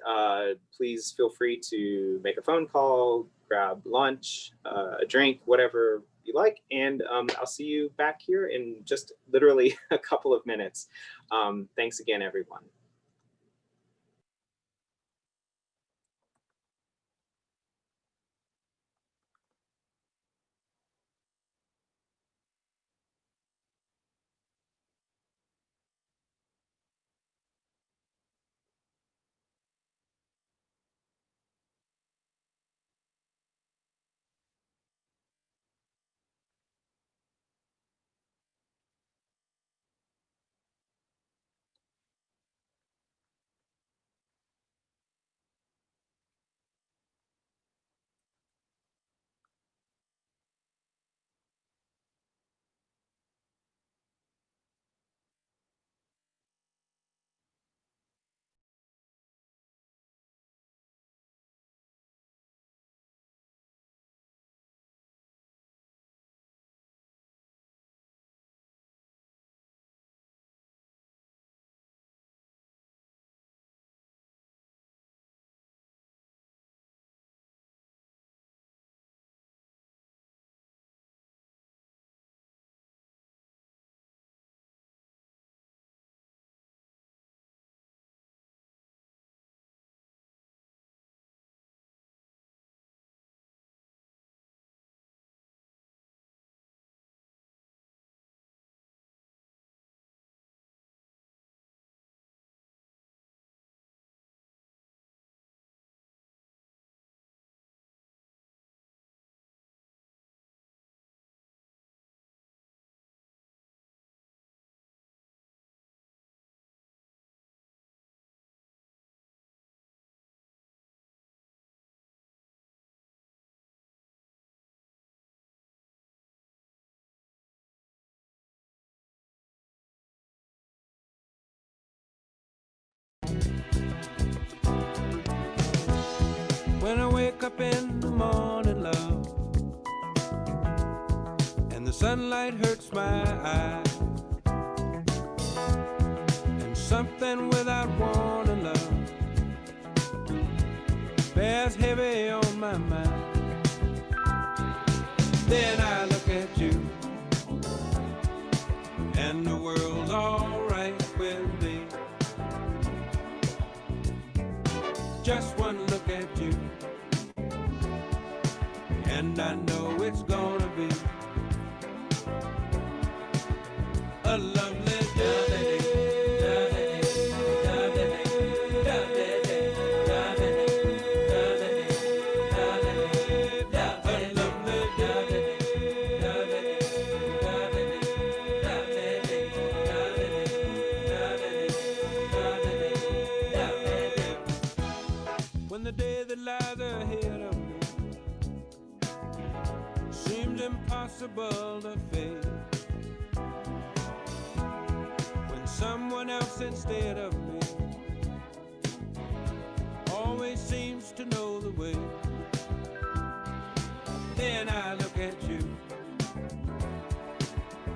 S2: please feel free to make a phone call, grab lunch, a drink, whatever you like. And I'll see you back here in just literally a couple of minutes. Thanks again, everyone.
S14: When I wake up in the morning, love, and the sunlight hurts my eyes, and something without warning, love, bears heavy on my mind. Then I look at you, and the world's all right with me. Just one look at you, and I know it's gonna be a lovely day. When the day that lies ahead of me seems impossible to face, when someone else instead of me always seems to know the way, then I look at you,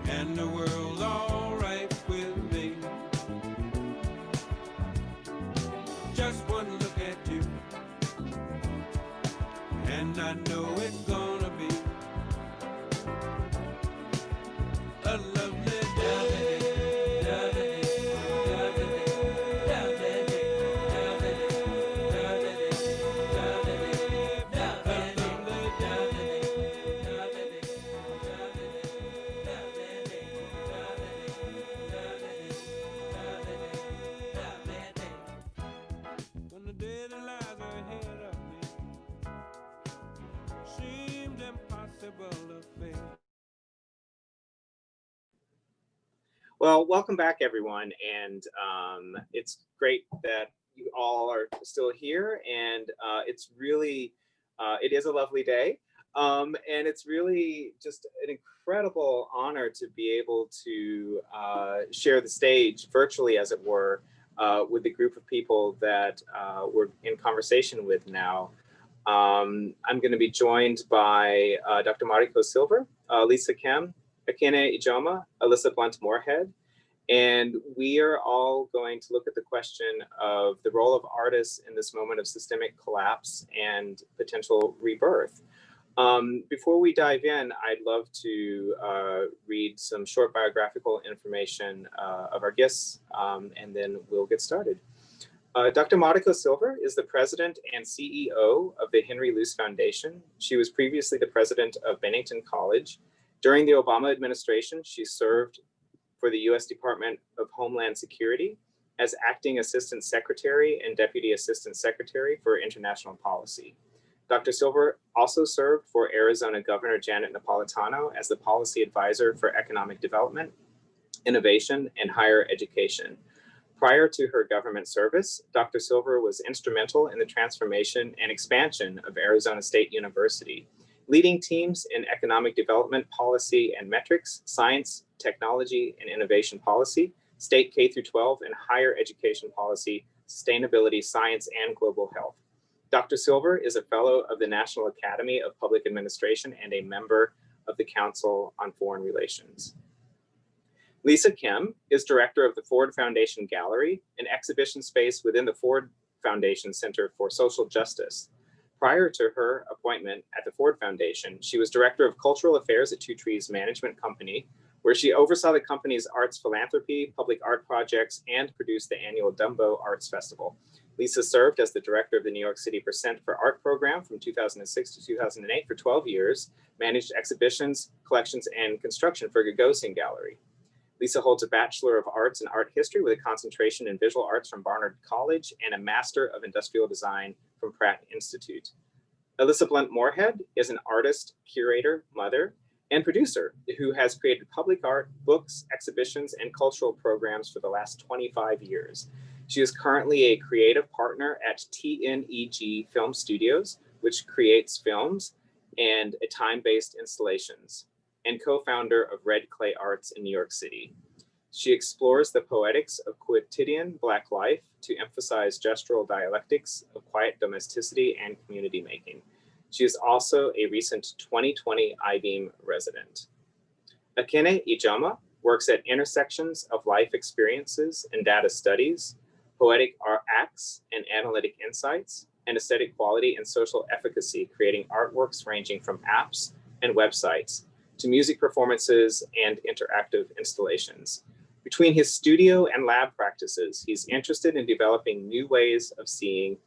S14: and the world's all right with me. Just one look at you, and I know it's gonna be indestructible affair.
S2: Well, welcome back, everyone. And it's great that you all are still here. And it's really, it is a lovely day. And it's really just an incredible honor to be able to share the stage virtually, as it were, with the group of people that we're in conversation with now. I'm going to be joined by Dr. Mariko Silver, Lisa Kem, Akene Ijoma, Alyssa Blunt-Moorhead, and we are all going to look at the question of the role of artists in this moment of systemic collapse and potential rebirth. Before we dive in, I'd love to read some short biographical information of our guests, and then we'll get started. Dr. Mariko Silver is the president and CEO of the Henry Luce Foundation. She was previously the president of Bennington College. During the Obama administration, she served for the U.S. Department of Homeland Security as acting assistant secretary and deputy assistant secretary for international policy. Dr. Silver also served for Arizona Governor Janet Napolitano as the policy advisor for economic development, innovation, and higher education. Prior to her government service, Dr. Silver was instrumental in the transformation and expansion of Arizona State University, leading teams in economic development policy and metrics, science, technology, and innovation policy, state K-12 and higher education policy, sustainability, science, and global health. Dr. Silver is a fellow of the National Academy of Public Administration and a member of the Council on Foreign Relations. Lisa Kem is director of the Ford Foundation Gallery, an exhibition space within the Ford Foundation Center for Social Justice. Prior to her appointment at the Ford Foundation, she was director of cultural affairs at Two Trees Management Company, where she oversaw the company's arts philanthropy, public art projects, and produced the annual Dumbo Arts Festival. Lisa served as the director of the New York City Percent for Art program from 2006 to 2008 for 12 years, managed exhibitions, collections, and construction for Gagosian Gallery. Lisa holds a Bachelor of Arts in Art History with a concentration in Visual Arts from Barnard College and a Master of Industrial Design from Pratt Institute. Alyssa Blunt-Moorhead is an artist, curator, mother, and producer who has created public art, books, exhibitions, and cultural programs for the last 25 years. She is currently a creative partner at TNEG Film Studios, which creates films and time-based installations, and co-founder of Red Clay Arts in New York City. She explores the poetics of quotidian Black life to emphasize gestural dialectics of quiet domesticity and community making. She is also a recent 2020 I-Beam resident. Akene Ijoma works at intersections of life experiences and data studies, poetic art acts and analytic insights, and aesthetic quality and social efficacy, creating artworks ranging from apps and websites to music performances and interactive installations. Between his studio and lab practices, he's interested in developing new ways of seeing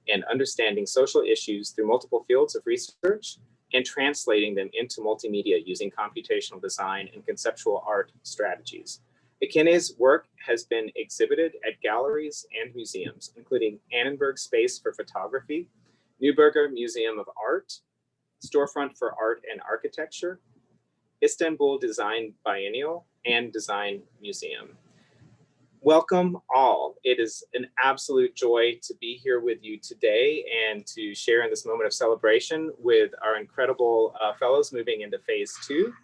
S2: and understanding social issues through multiple fields of research and translating them into multimedia using computational design and conceptual art strategies. Akene's work has been exhibited at galleries and museums, including Annenberg Space for Photography, Neuberger Museum of Art, Storefront for Art and Architecture, Istanbul Design Biennial, and Design Museum. Welcome all. It is an absolute joy to be here with you today and to share in this moment of celebration with our incredible fellows moving into phase 2.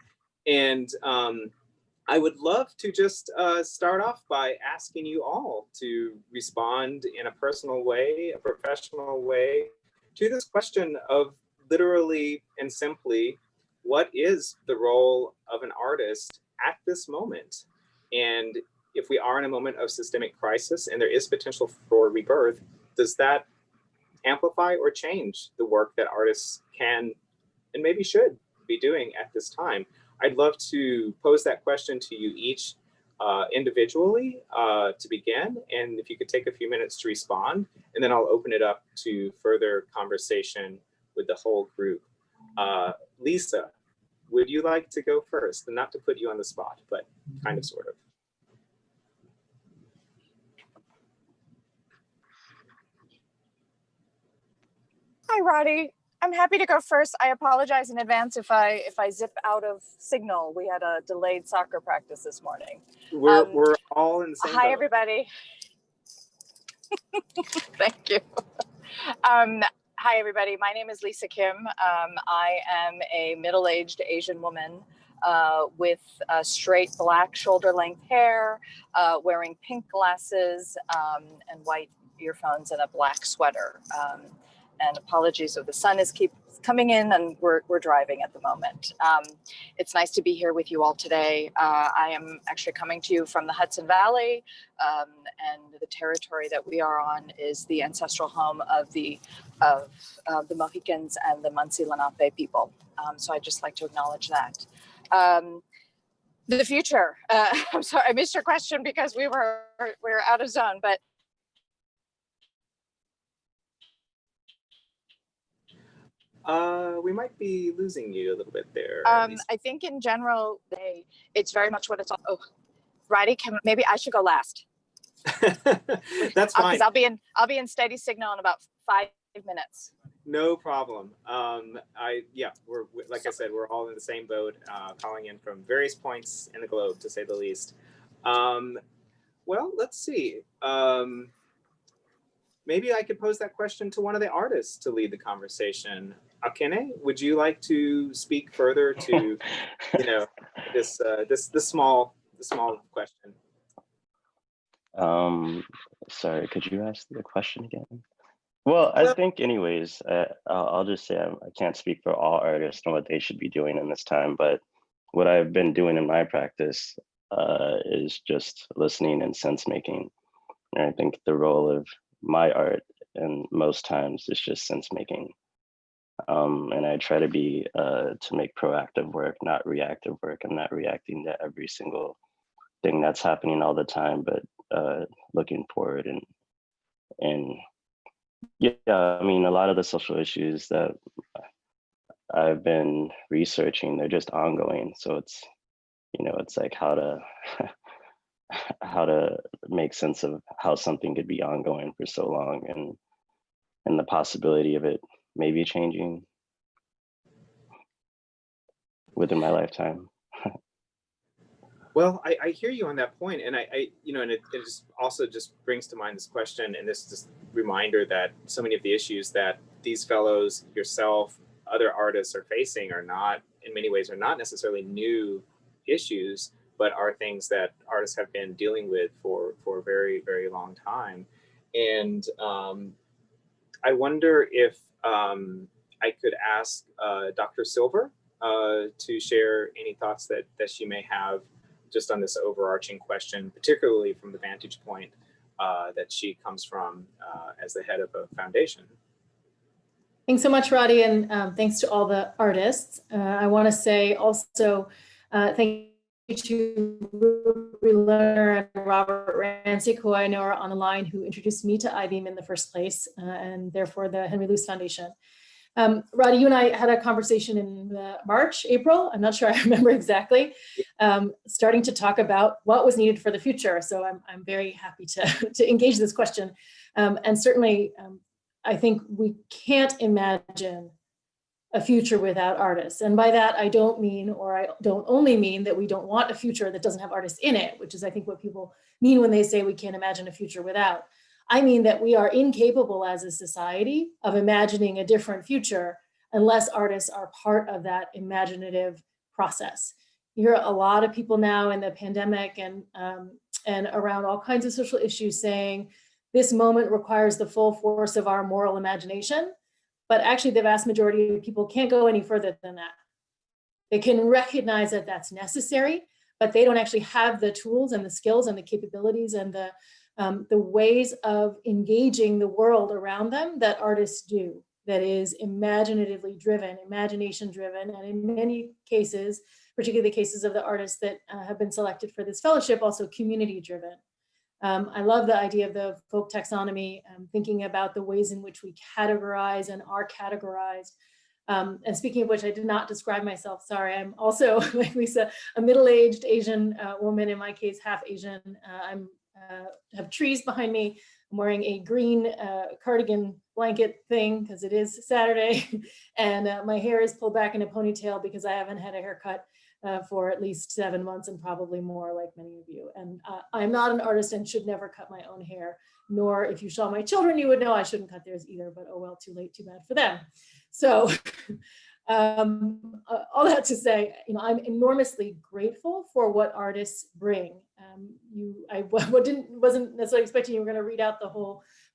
S2: And I would love to just start off by asking you all to respond in a personal way, a professional way, to this question of literally and simply, what is the role of an artist at this moment? And if we are in a moment of systemic crisis and there is potential for rebirth, does that amplify or change the work that artists can and maybe should be doing at this time? I'd love to pose that question to you each individually to begin. And if you could take a few minutes to respond, and then I'll open it up to further conversation with the whole group. Lisa, would you like to go first? And not to put you on the spot, but kind of, sort of.
S4: Hi, Roddy.
S15: I'm happy to go first. I apologize in advance if I zip out of signal. We had a delayed soccer practice this morning.
S2: We're all in the same
S15: Hi,
S2: boat.
S15: everybody. Thank you. Hi, everybody. My name is Lisa Kim. I am a middle-aged Asian woman with straight black shoulder-length hair, wearing pink glasses and white earphones and a black sweater. And apologies if the sun keeps coming in and we're driving at the moment. It's nice to be here with you all today. I am actually coming to you from the Hudson Valley, and the territory that we are on is the ancestral home of the Mohicans and the Munsee Lenape people. So I'd just like to acknowledge that. The future, I'm sorry, I missed your question because we were out of zone, but
S2: We might be losing you a little bit there.
S15: I think in general, it's very much what it's all. Oh, Roddy, maybe I should go last.
S2: That's fine.
S15: Because I'll be in steady signal in about 5 minutes.
S2: No problem. We're like I said, we're all in the same boat, calling in from various points in the globe, to say the least. Well, let's see. Maybe I could pose that question to one of the artists to lead the conversation. Akene, would you like to speak further to, this small question?
S16: Sorry, could you ask the question again? Well, I think anyways, I'll just say I can't speak for all artists and what they should be doing in this time, but what I've been doing in my practice is just listening and sense making. And I think the role of my art, and most times, is just sense making. And I try to make proactive work, not reactive work. I'm not reacting to every single thing that's happening all the time, but looking forward and yeah, I mean, a lot of the social issues that I've been researching, they're just ongoing. So it's, it's like how to make sense of how something could be ongoing for so long and the possibility of it maybe changing within my lifetime.
S2: Well, I hear you on that point, and and it just also just brings to mind this question and this reminder that so many of the issues that these fellows, yourself, other artists are facing are not, in many ways, are not necessarily new issues, but are things that artists have been dealing with for a very, very long time. And I wonder if I could ask Dr. Silver to share any thoughts that she may have just on this overarching question, particularly from the vantage point that she comes from as the head of a foundation.
S17: Thanks so much, Roddy, and thanks to all the artists. I want to say also thank you to Ruby Lerner and Robert Rancic, who I know are on the line, who introduced me to I-Beam in the first place, and therefore the Henry Luce Foundation. Roddy, you and I had a conversation in March, April, I'm not sure I remember exactly, starting to talk about what was needed for the future. So I'm very happy to engage this question. And certainly, I think we can't imagine a future without artists. And by that, I don't mean, or I don't only mean that we don't want a future that doesn't have artists in it, which is I think what people mean when they say we can't imagine a future without. I mean that we are incapable as a society of imagining a different future unless artists are part of that imaginative process. You hear a lot of people now in the pandemic and around all kinds of social issues saying this moment requires the full force of our moral imagination, but actually the vast majority of people can't go any further than that. They can recognize that that's necessary, but they don't actually have the tools and the skills and the capabilities and the ways of engaging the world around them that artists do, that is imaginatively driven, imagination driven, and in many cases, particularly the cases of the artists that have been selected for this fellowship, also community driven. I love the idea of the folk taxonomy, thinking about the ways in which we categorize and are categorized. And speaking of which, I did not describe myself, sorry. I'm also, like Lisa, a middle-aged Asian woman, in my case, half Asian. I have trees behind me. I'm wearing a green cardigan blanket thing because it is Saturday, and my hair is pulled back in a ponytail because I haven't had a haircut for at least 7 months and probably more, like many of you. And I'm not an artist and should never cut my own hair, nor if you saw my children, you would know I shouldn't cut theirs either, but oh well, too late, too bad for them. So all that to say, I'm enormously grateful for what artists bring. I wasn't necessarily expecting you were going to read out the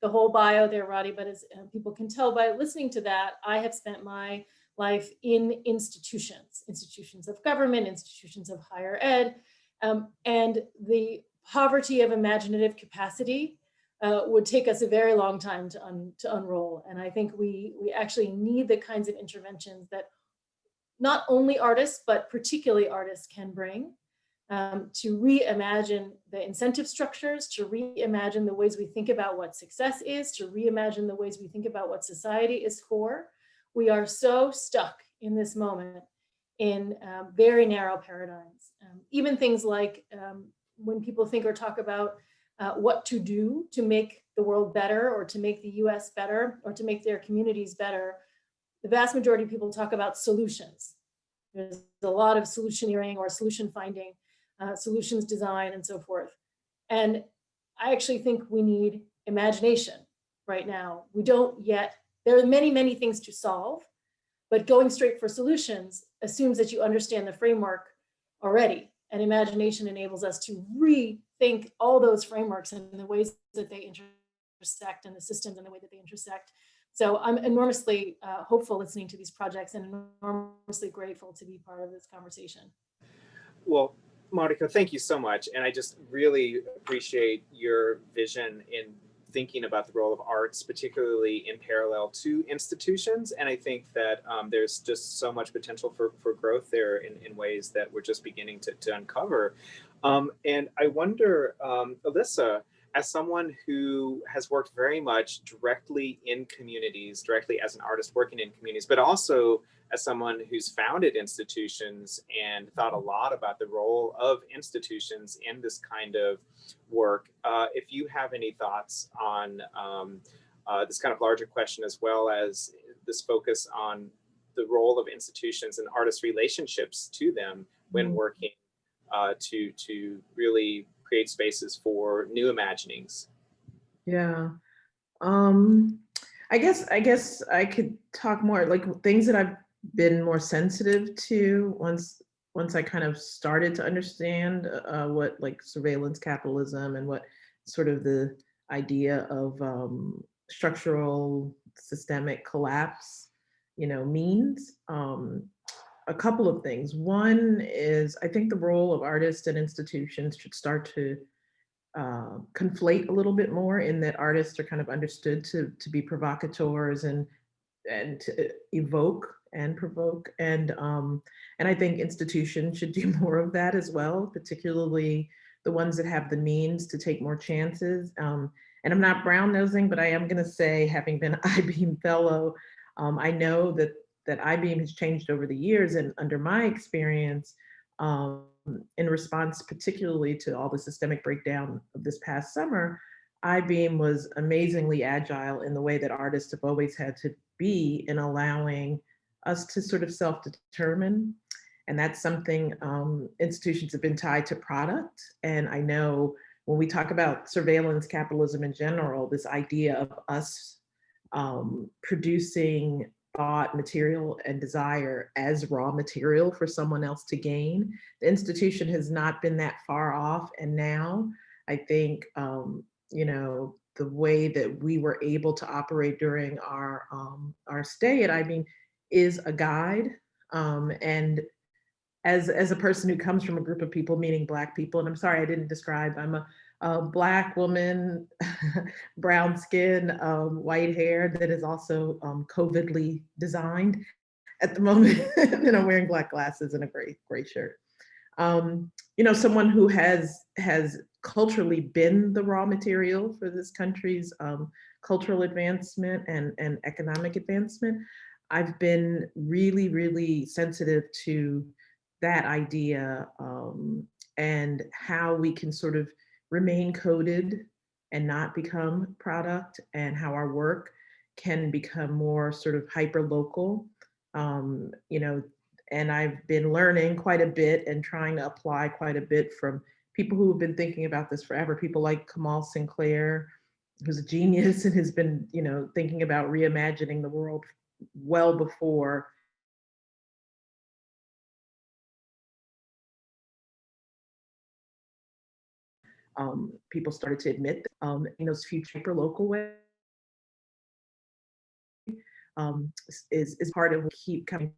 S17: whole bio there, Roddy, but as people can tell by listening to that, I have spent my life in institutions of government, institutions of higher ed, and the poverty of imaginative capacity would take us a very long time to unroll. And I think we actually need the kinds of interventions that not only artists, but particularly artists can bring to reimagine the incentive structures, to reimagine the ways we think about what success is, to reimagine the ways we think about what society is for. We are so stuck in this moment in very narrow paradigms. Even things like when people think or talk about what to do to make the world better, or to make the US better, or to make their communities better, the vast majority of people talk about solutions. There's a lot of solutioneering or solution finding, solutions design, and so forth. And I actually think we need imagination right now. We don't yet, there are many, many things to solve, but going straight for solutions assumes that you understand the framework already. And imagination enables us to rethink all those frameworks and the ways that they intersect, and the systems and the way that they intersect. So I'm enormously hopeful listening to these projects, and enormously grateful to be part of this conversation.
S2: Well, Monica, thank you so much. And I just really appreciate your vision in thinking about the role of arts, particularly in parallel to institutions. And I think that there's just so much potential for growth there in ways that we're just beginning to uncover. And I wonder, Alyssa, as someone who has worked very much directly in communities, directly as an artist working in communities, but also as someone who's founded institutions and thought a lot about the role of institutions in this kind of work, if you have any thoughts on this kind of larger question, as well as this focus on the role of institutions and artists' relationships to them when working to really create spaces for new imaginings.
S18: Yeah. I guess I could talk more like things that I've been more sensitive to once I kind of started to understand what like surveillance capitalism and what sort of the idea of structural systemic collapse, means. A couple of things. One is I think the role of artists and institutions should start to conflate a little bit more, in that artists are kind of understood to be provocateurs and to evoke and provoke. And I think institutions should do more of that as well, particularly the ones that have the means to take more chances. And I'm not brown nosing, but I am going to say, having been an I-Beam fellow, I know that I-Beam has changed over the years, and under my experience, in response particularly to all the systemic breakdown of this past summer, I-Beam was amazingly agile in the way that artists have always had to be in allowing us to sort of self-determine. And that's something institutions have been tied to product. And I know when we talk about surveillance capitalism in general, this idea of us producing thought, material, and desire as raw material for someone else to gain, the institution has not been that far off. And now I think, the way that we were able to operate during our stay at I-Beam is a guide. And as a person who comes from a group of people, meaning Black people, and I'm sorry I didn't describe, I'm a Black woman, brown skin, white hair that is also COVIDly designed at the moment, and I'm wearing black glasses and a gray shirt. Someone who has culturally been the raw material for this country's cultural advancement and economic advancement. I've been really, really sensitive to that idea and how we can sort of remain coded and not become product, and how our work can become more sort of hyper local. You know, and I've been learning quite a bit and trying to apply quite a bit from people who have been thinking about this forever. People like Kamal Sinclair, who's a genius and has been, you know, thinking about reimagining the world well before people started to admit in those future hyper local ways. Is part of what keep coming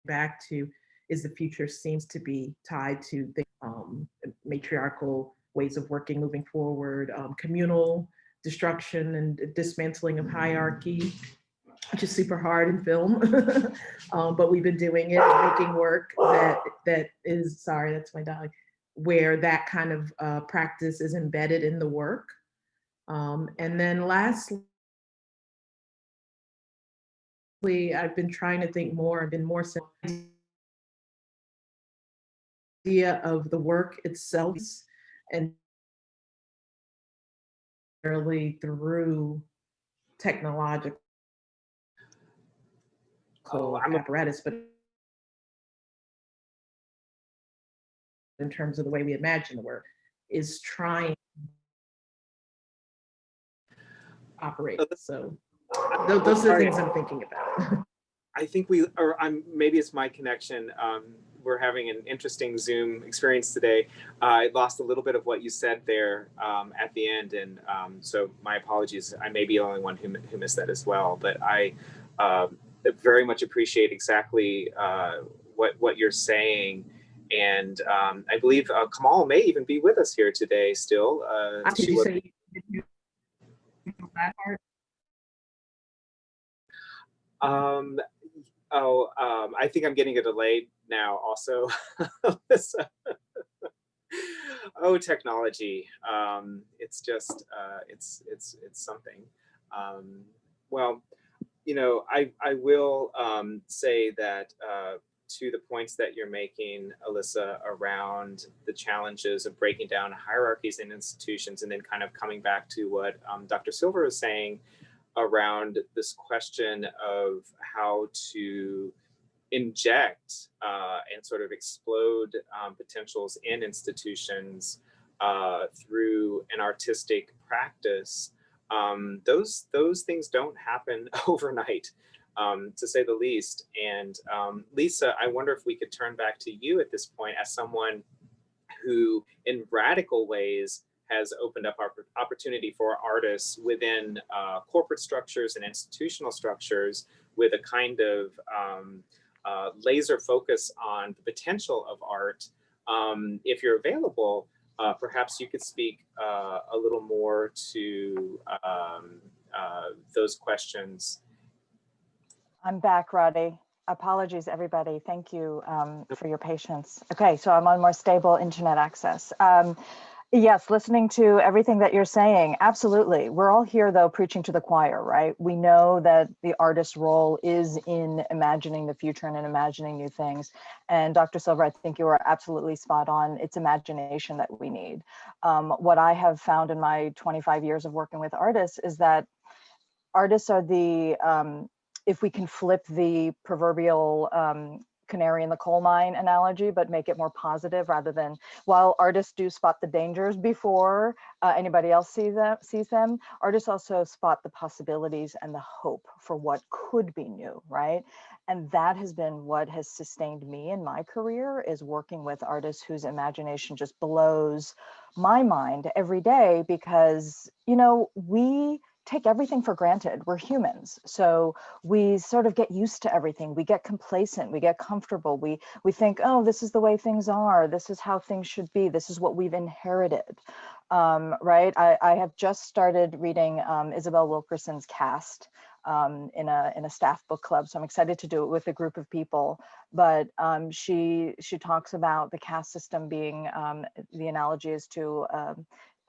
S18: back to, is the future seems to be tied to the matriarchal ways of working moving forward, communal destruction and dismantling of hierarchy, which is super hard in film. But we've been doing it and making work that is, sorry, that's my dog, where that kind of practice is embedded in the work. And then lastly, I've been trying to think more, I've been more idea of the work itself and really through technological apparatus, but in terms of the way we imagine the work, is trying to operate. So those are the things I'm thinking about.
S2: I think maybe it's my connection. We're having an interesting Zoom experience today. I lost a little bit of what you said there at the end, and so my apologies. I may be the only one who missed that as well, but I very much appreciate exactly what you're saying. And I believe Kamal may even be with us here today still.
S18: Did you say that part?
S2: I think I'm getting a delay now also. Oh, technology. It's just, it's something. Well, you know, I will say that to the points that you're making, Alyssa, around the challenges of breaking down hierarchies in institutions, and then kind of coming back to what Dr. Silver is saying around this question of how to inject and sort of explode potentials in institutions through an artistic practice. Those things don't happen overnight, to say the least. And Lisa, I wonder if we could turn back to you at this point as someone who in radical ways has opened up our opportunity for artists within corporate structures and institutional structures with a kind of laser focus on the potential of art. If you're available, perhaps you could speak a little more to those questions.
S19: I'm back, Roddy. Apologies, everybody. Thank you for your patience. Okay, so I'm on more stable internet access. Yes, listening to everything that you're saying, absolutely. We're all here, though, preaching to the choir, right? We know that the artist's role is in imagining the future and in imagining new things. And Dr. Silver, I think you are absolutely spot on. It's imagination that we need. What I have found in my 25 years of working with artists is that artists are the, if we can flip the proverbial canary in the coal mine analogy, but make it more positive rather than, while artists do spot the dangers before anybody else sees them, artists also spot the possibilities and the hope for what could be new, right? And that has been what has sustained me in my career, is working with artists whose imagination just blows my mind every day, because, you know, we take everything for granted. We're humans. So we sort of get used to everything. We get complacent, we get comfortable. We think, oh, this is the way things are. This is how things should be. This is what we've inherited, right? I have just started reading Isabel Wilkerson's Caste in a staff book club. So I'm excited to do it with a group of people. But she talks about the caste system being, the analogy is to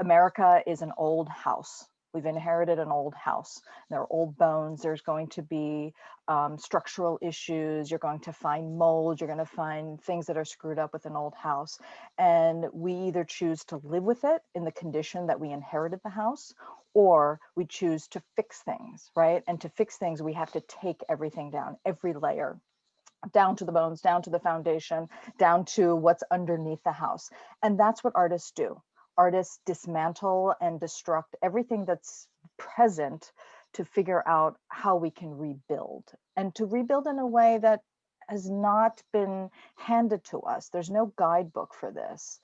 S19: America is an old house We've inherited an old house. There are old bones. There's going to be structural issues. You're going to find mold. You're going to find things that are screwed up with an old house. And we either choose to live with it in the condition that we inherited the house, or we choose to fix things, right? And to fix things, we have to take everything down, every layer, down to the bones, down to the foundation, down to what's underneath the house. And that's what artists do. Artists dismantle and destruct everything that's present to figure out how we can rebuild, and to rebuild in a way that has not been handed to us. There's no guidebook for this.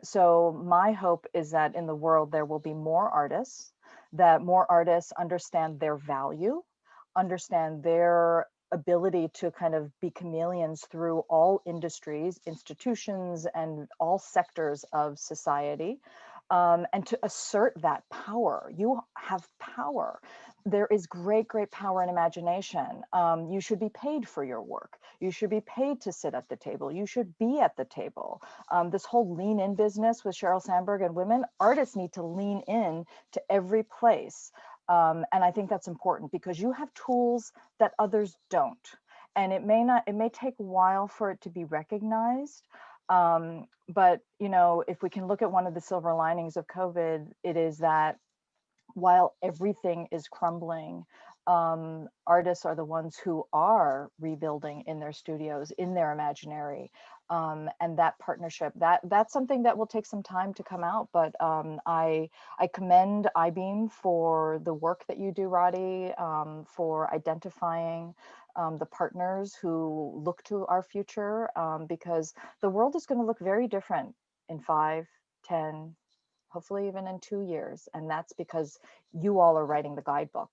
S19: So my hope is that in the world, there will be more artists, that more artists understand their value, understand their ability to kind of be chameleons through all industries, institutions, and all sectors of society, and to assert that power. You have power. There is great, great power in imagination. You should be paid for your work. You should be paid to sit at the table. You should be at the table. This whole lean in business with Sheryl Sandberg and women, artists need to lean in to every place. And I think that's important because you have tools that others don't. And it may take a while for it to be recognized. But, you know, if we can look at one of the silver linings of COVID, it is that while everything is crumbling, artists are the ones who are rebuilding in their studios, in their imaginary. And that partnership, that's something that will take some time to come out. But I commend iBeam for the work that you do, Roddy, for identifying the partners who look to our future, because the world is going to look very different in 5, 10, hopefully even in 2 years. And that's because you all are writing the guidebook.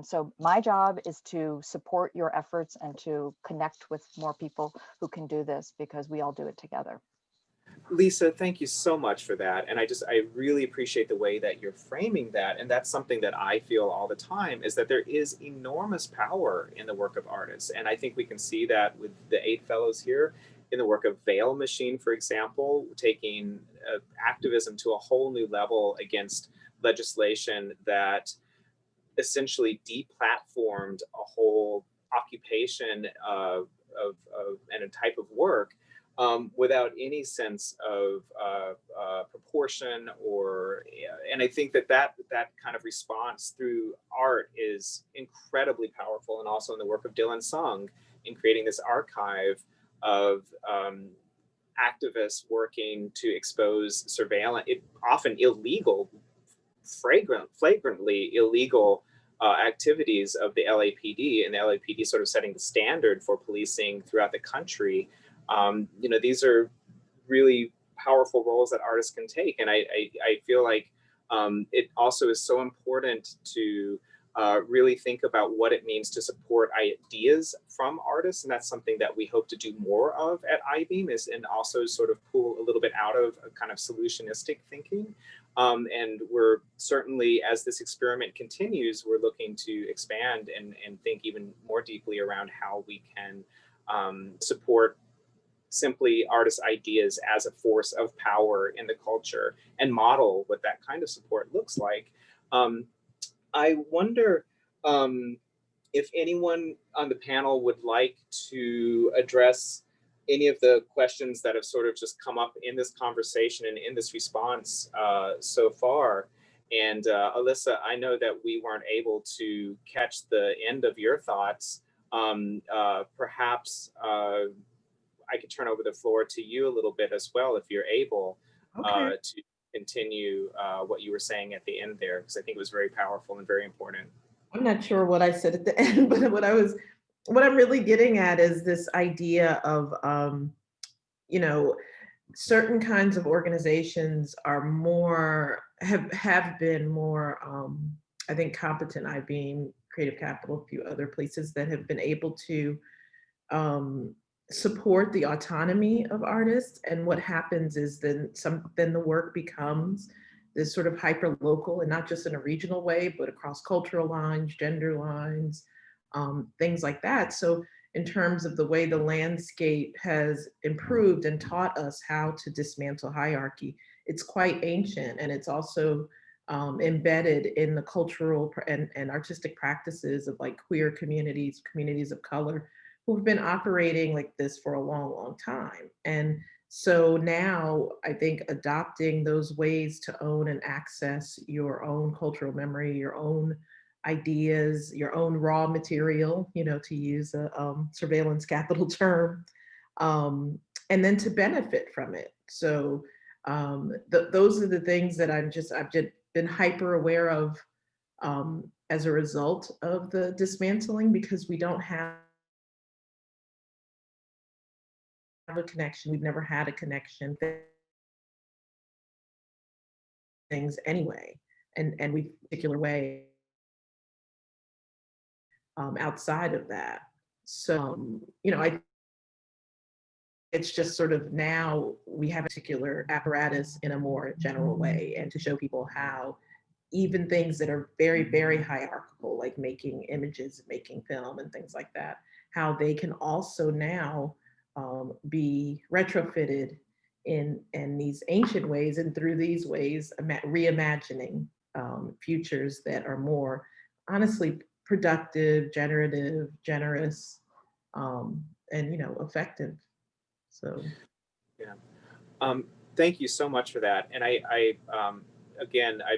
S19: So my job is to support your efforts and to connect with more people who can do this, because we all do it together.
S2: Lisa, thank you so much for that. And I really appreciate the way that you're framing that. And that's something that I feel all the time, is that there is enormous power in the work of artists. And I think we can see that with the 8 fellows here, in the work of Veil Machine, for example, taking activism to a whole new level against legislation that essentially deplatformed a whole occupation and a type of work without any sense of proportion and I think that kind of response through art is incredibly powerful, and also in the work of Dylan Sung in creating this archive of activists working to expose surveillance, often illegal, flagrantly illegal activities of the LAPD, and the LAPD sort of setting the standard for policing throughout the country. You know, these are really powerful roles that artists can take. And I feel like it also is so important to really think about what it means to support ideas from artists. And that's something that we hope to do more of at iBeam, and also sort of pull a little bit out of a kind of solutionistic thinking. And we're certainly, as this experiment continues, we're looking to expand and think even more deeply around how we can support simply artists' ideas as a force of power in the culture, and model what that kind of support looks like. I wonder if anyone on the panel would like to address any of the questions that have sort of just come up in this conversation and in this response so far. And Alyssa, I know that we weren't able to catch the end of your thoughts. Perhaps I could turn over the floor to you a little bit as well, if you're able to continue what you were saying at the end there, because I think it was very powerful and very important.
S18: I'm not sure what I said at the end, but what I'm really getting at is this idea of, you know, certain kinds of organizations are more, have been more, I think, competent. iBeam, Creative Capital, a few other places that have been able to support the autonomy of artists. And what happens is then the work becomes this sort of hyper local, and not just in a regional way, but across cultural lines, gender lines, things like that. So in terms of the way the landscape has improved and taught us how to dismantle hierarchy, it's quite ancient, and it's also embedded in the cultural and artistic practices of like queer communities, communities of color, who've been operating like this for a long, long time. And so now I think adopting those ways to own and access your own cultural memory, your own ideas, your own raw material, you know, to use a surveillance capital term, and then to benefit from it. So those are the things that I've just been hyper aware of as a result of the dismantling, because we don't have a connection. We've never had a connection things anyway, and we particular way outside of that. So you know, it's just sort of now we have a particular apparatus in a more general way, and to show people how even things that are very, very hierarchical, like making images, making film and things like that, how they can also now be retrofitted in these ancient ways, and through these ways, reimagining futures that are more honestly productive, generative, generous, and you know, effective. So,
S2: yeah. Thank you so much for that. And again, I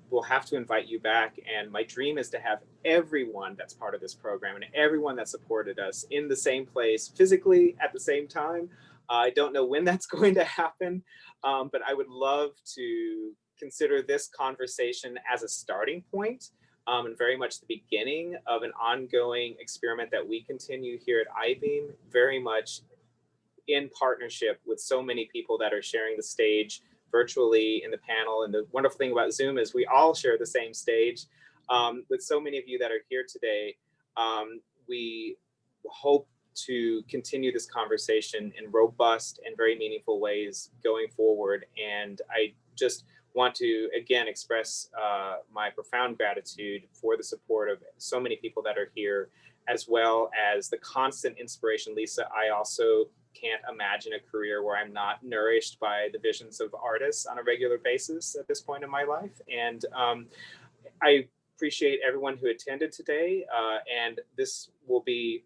S2: will have to invite you back. And my dream is to have everyone that's part of this program and everyone that supported us in the same place, physically at the same time. I don't know when that's going to happen, but I would love to consider this conversation as a starting point, and very much the beginning of an ongoing experiment that we continue here at I-Beam, very much in partnership with so many people that are sharing the stage virtually in the panel. And the wonderful thing about Zoom is we all share the same stage. With so many of you that are here today, we hope to continue this conversation in robust and very meaningful ways going forward. And I just want to, again, express my profound gratitude for the support of so many people that are here, as well as the constant inspiration. Lisa, I also can't imagine a career where I'm not nourished by the visions of artists on a regular basis at this point in my life. And I appreciate everyone who attended today. And this will be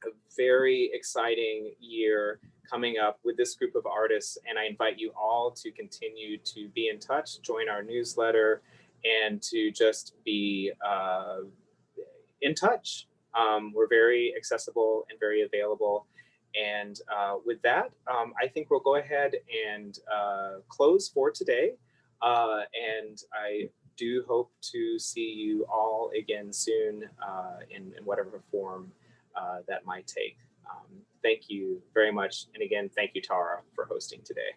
S2: a very exciting year coming up with this group of artists. And I invite you all to continue to be in touch, join our newsletter, and to just be in touch. We're very accessible and very available. And with that, I think we'll go ahead and close for today. And I do hope to see you all again soon in whatever form that might take. Thank you very much. And again, thank you, Tara, for hosting today.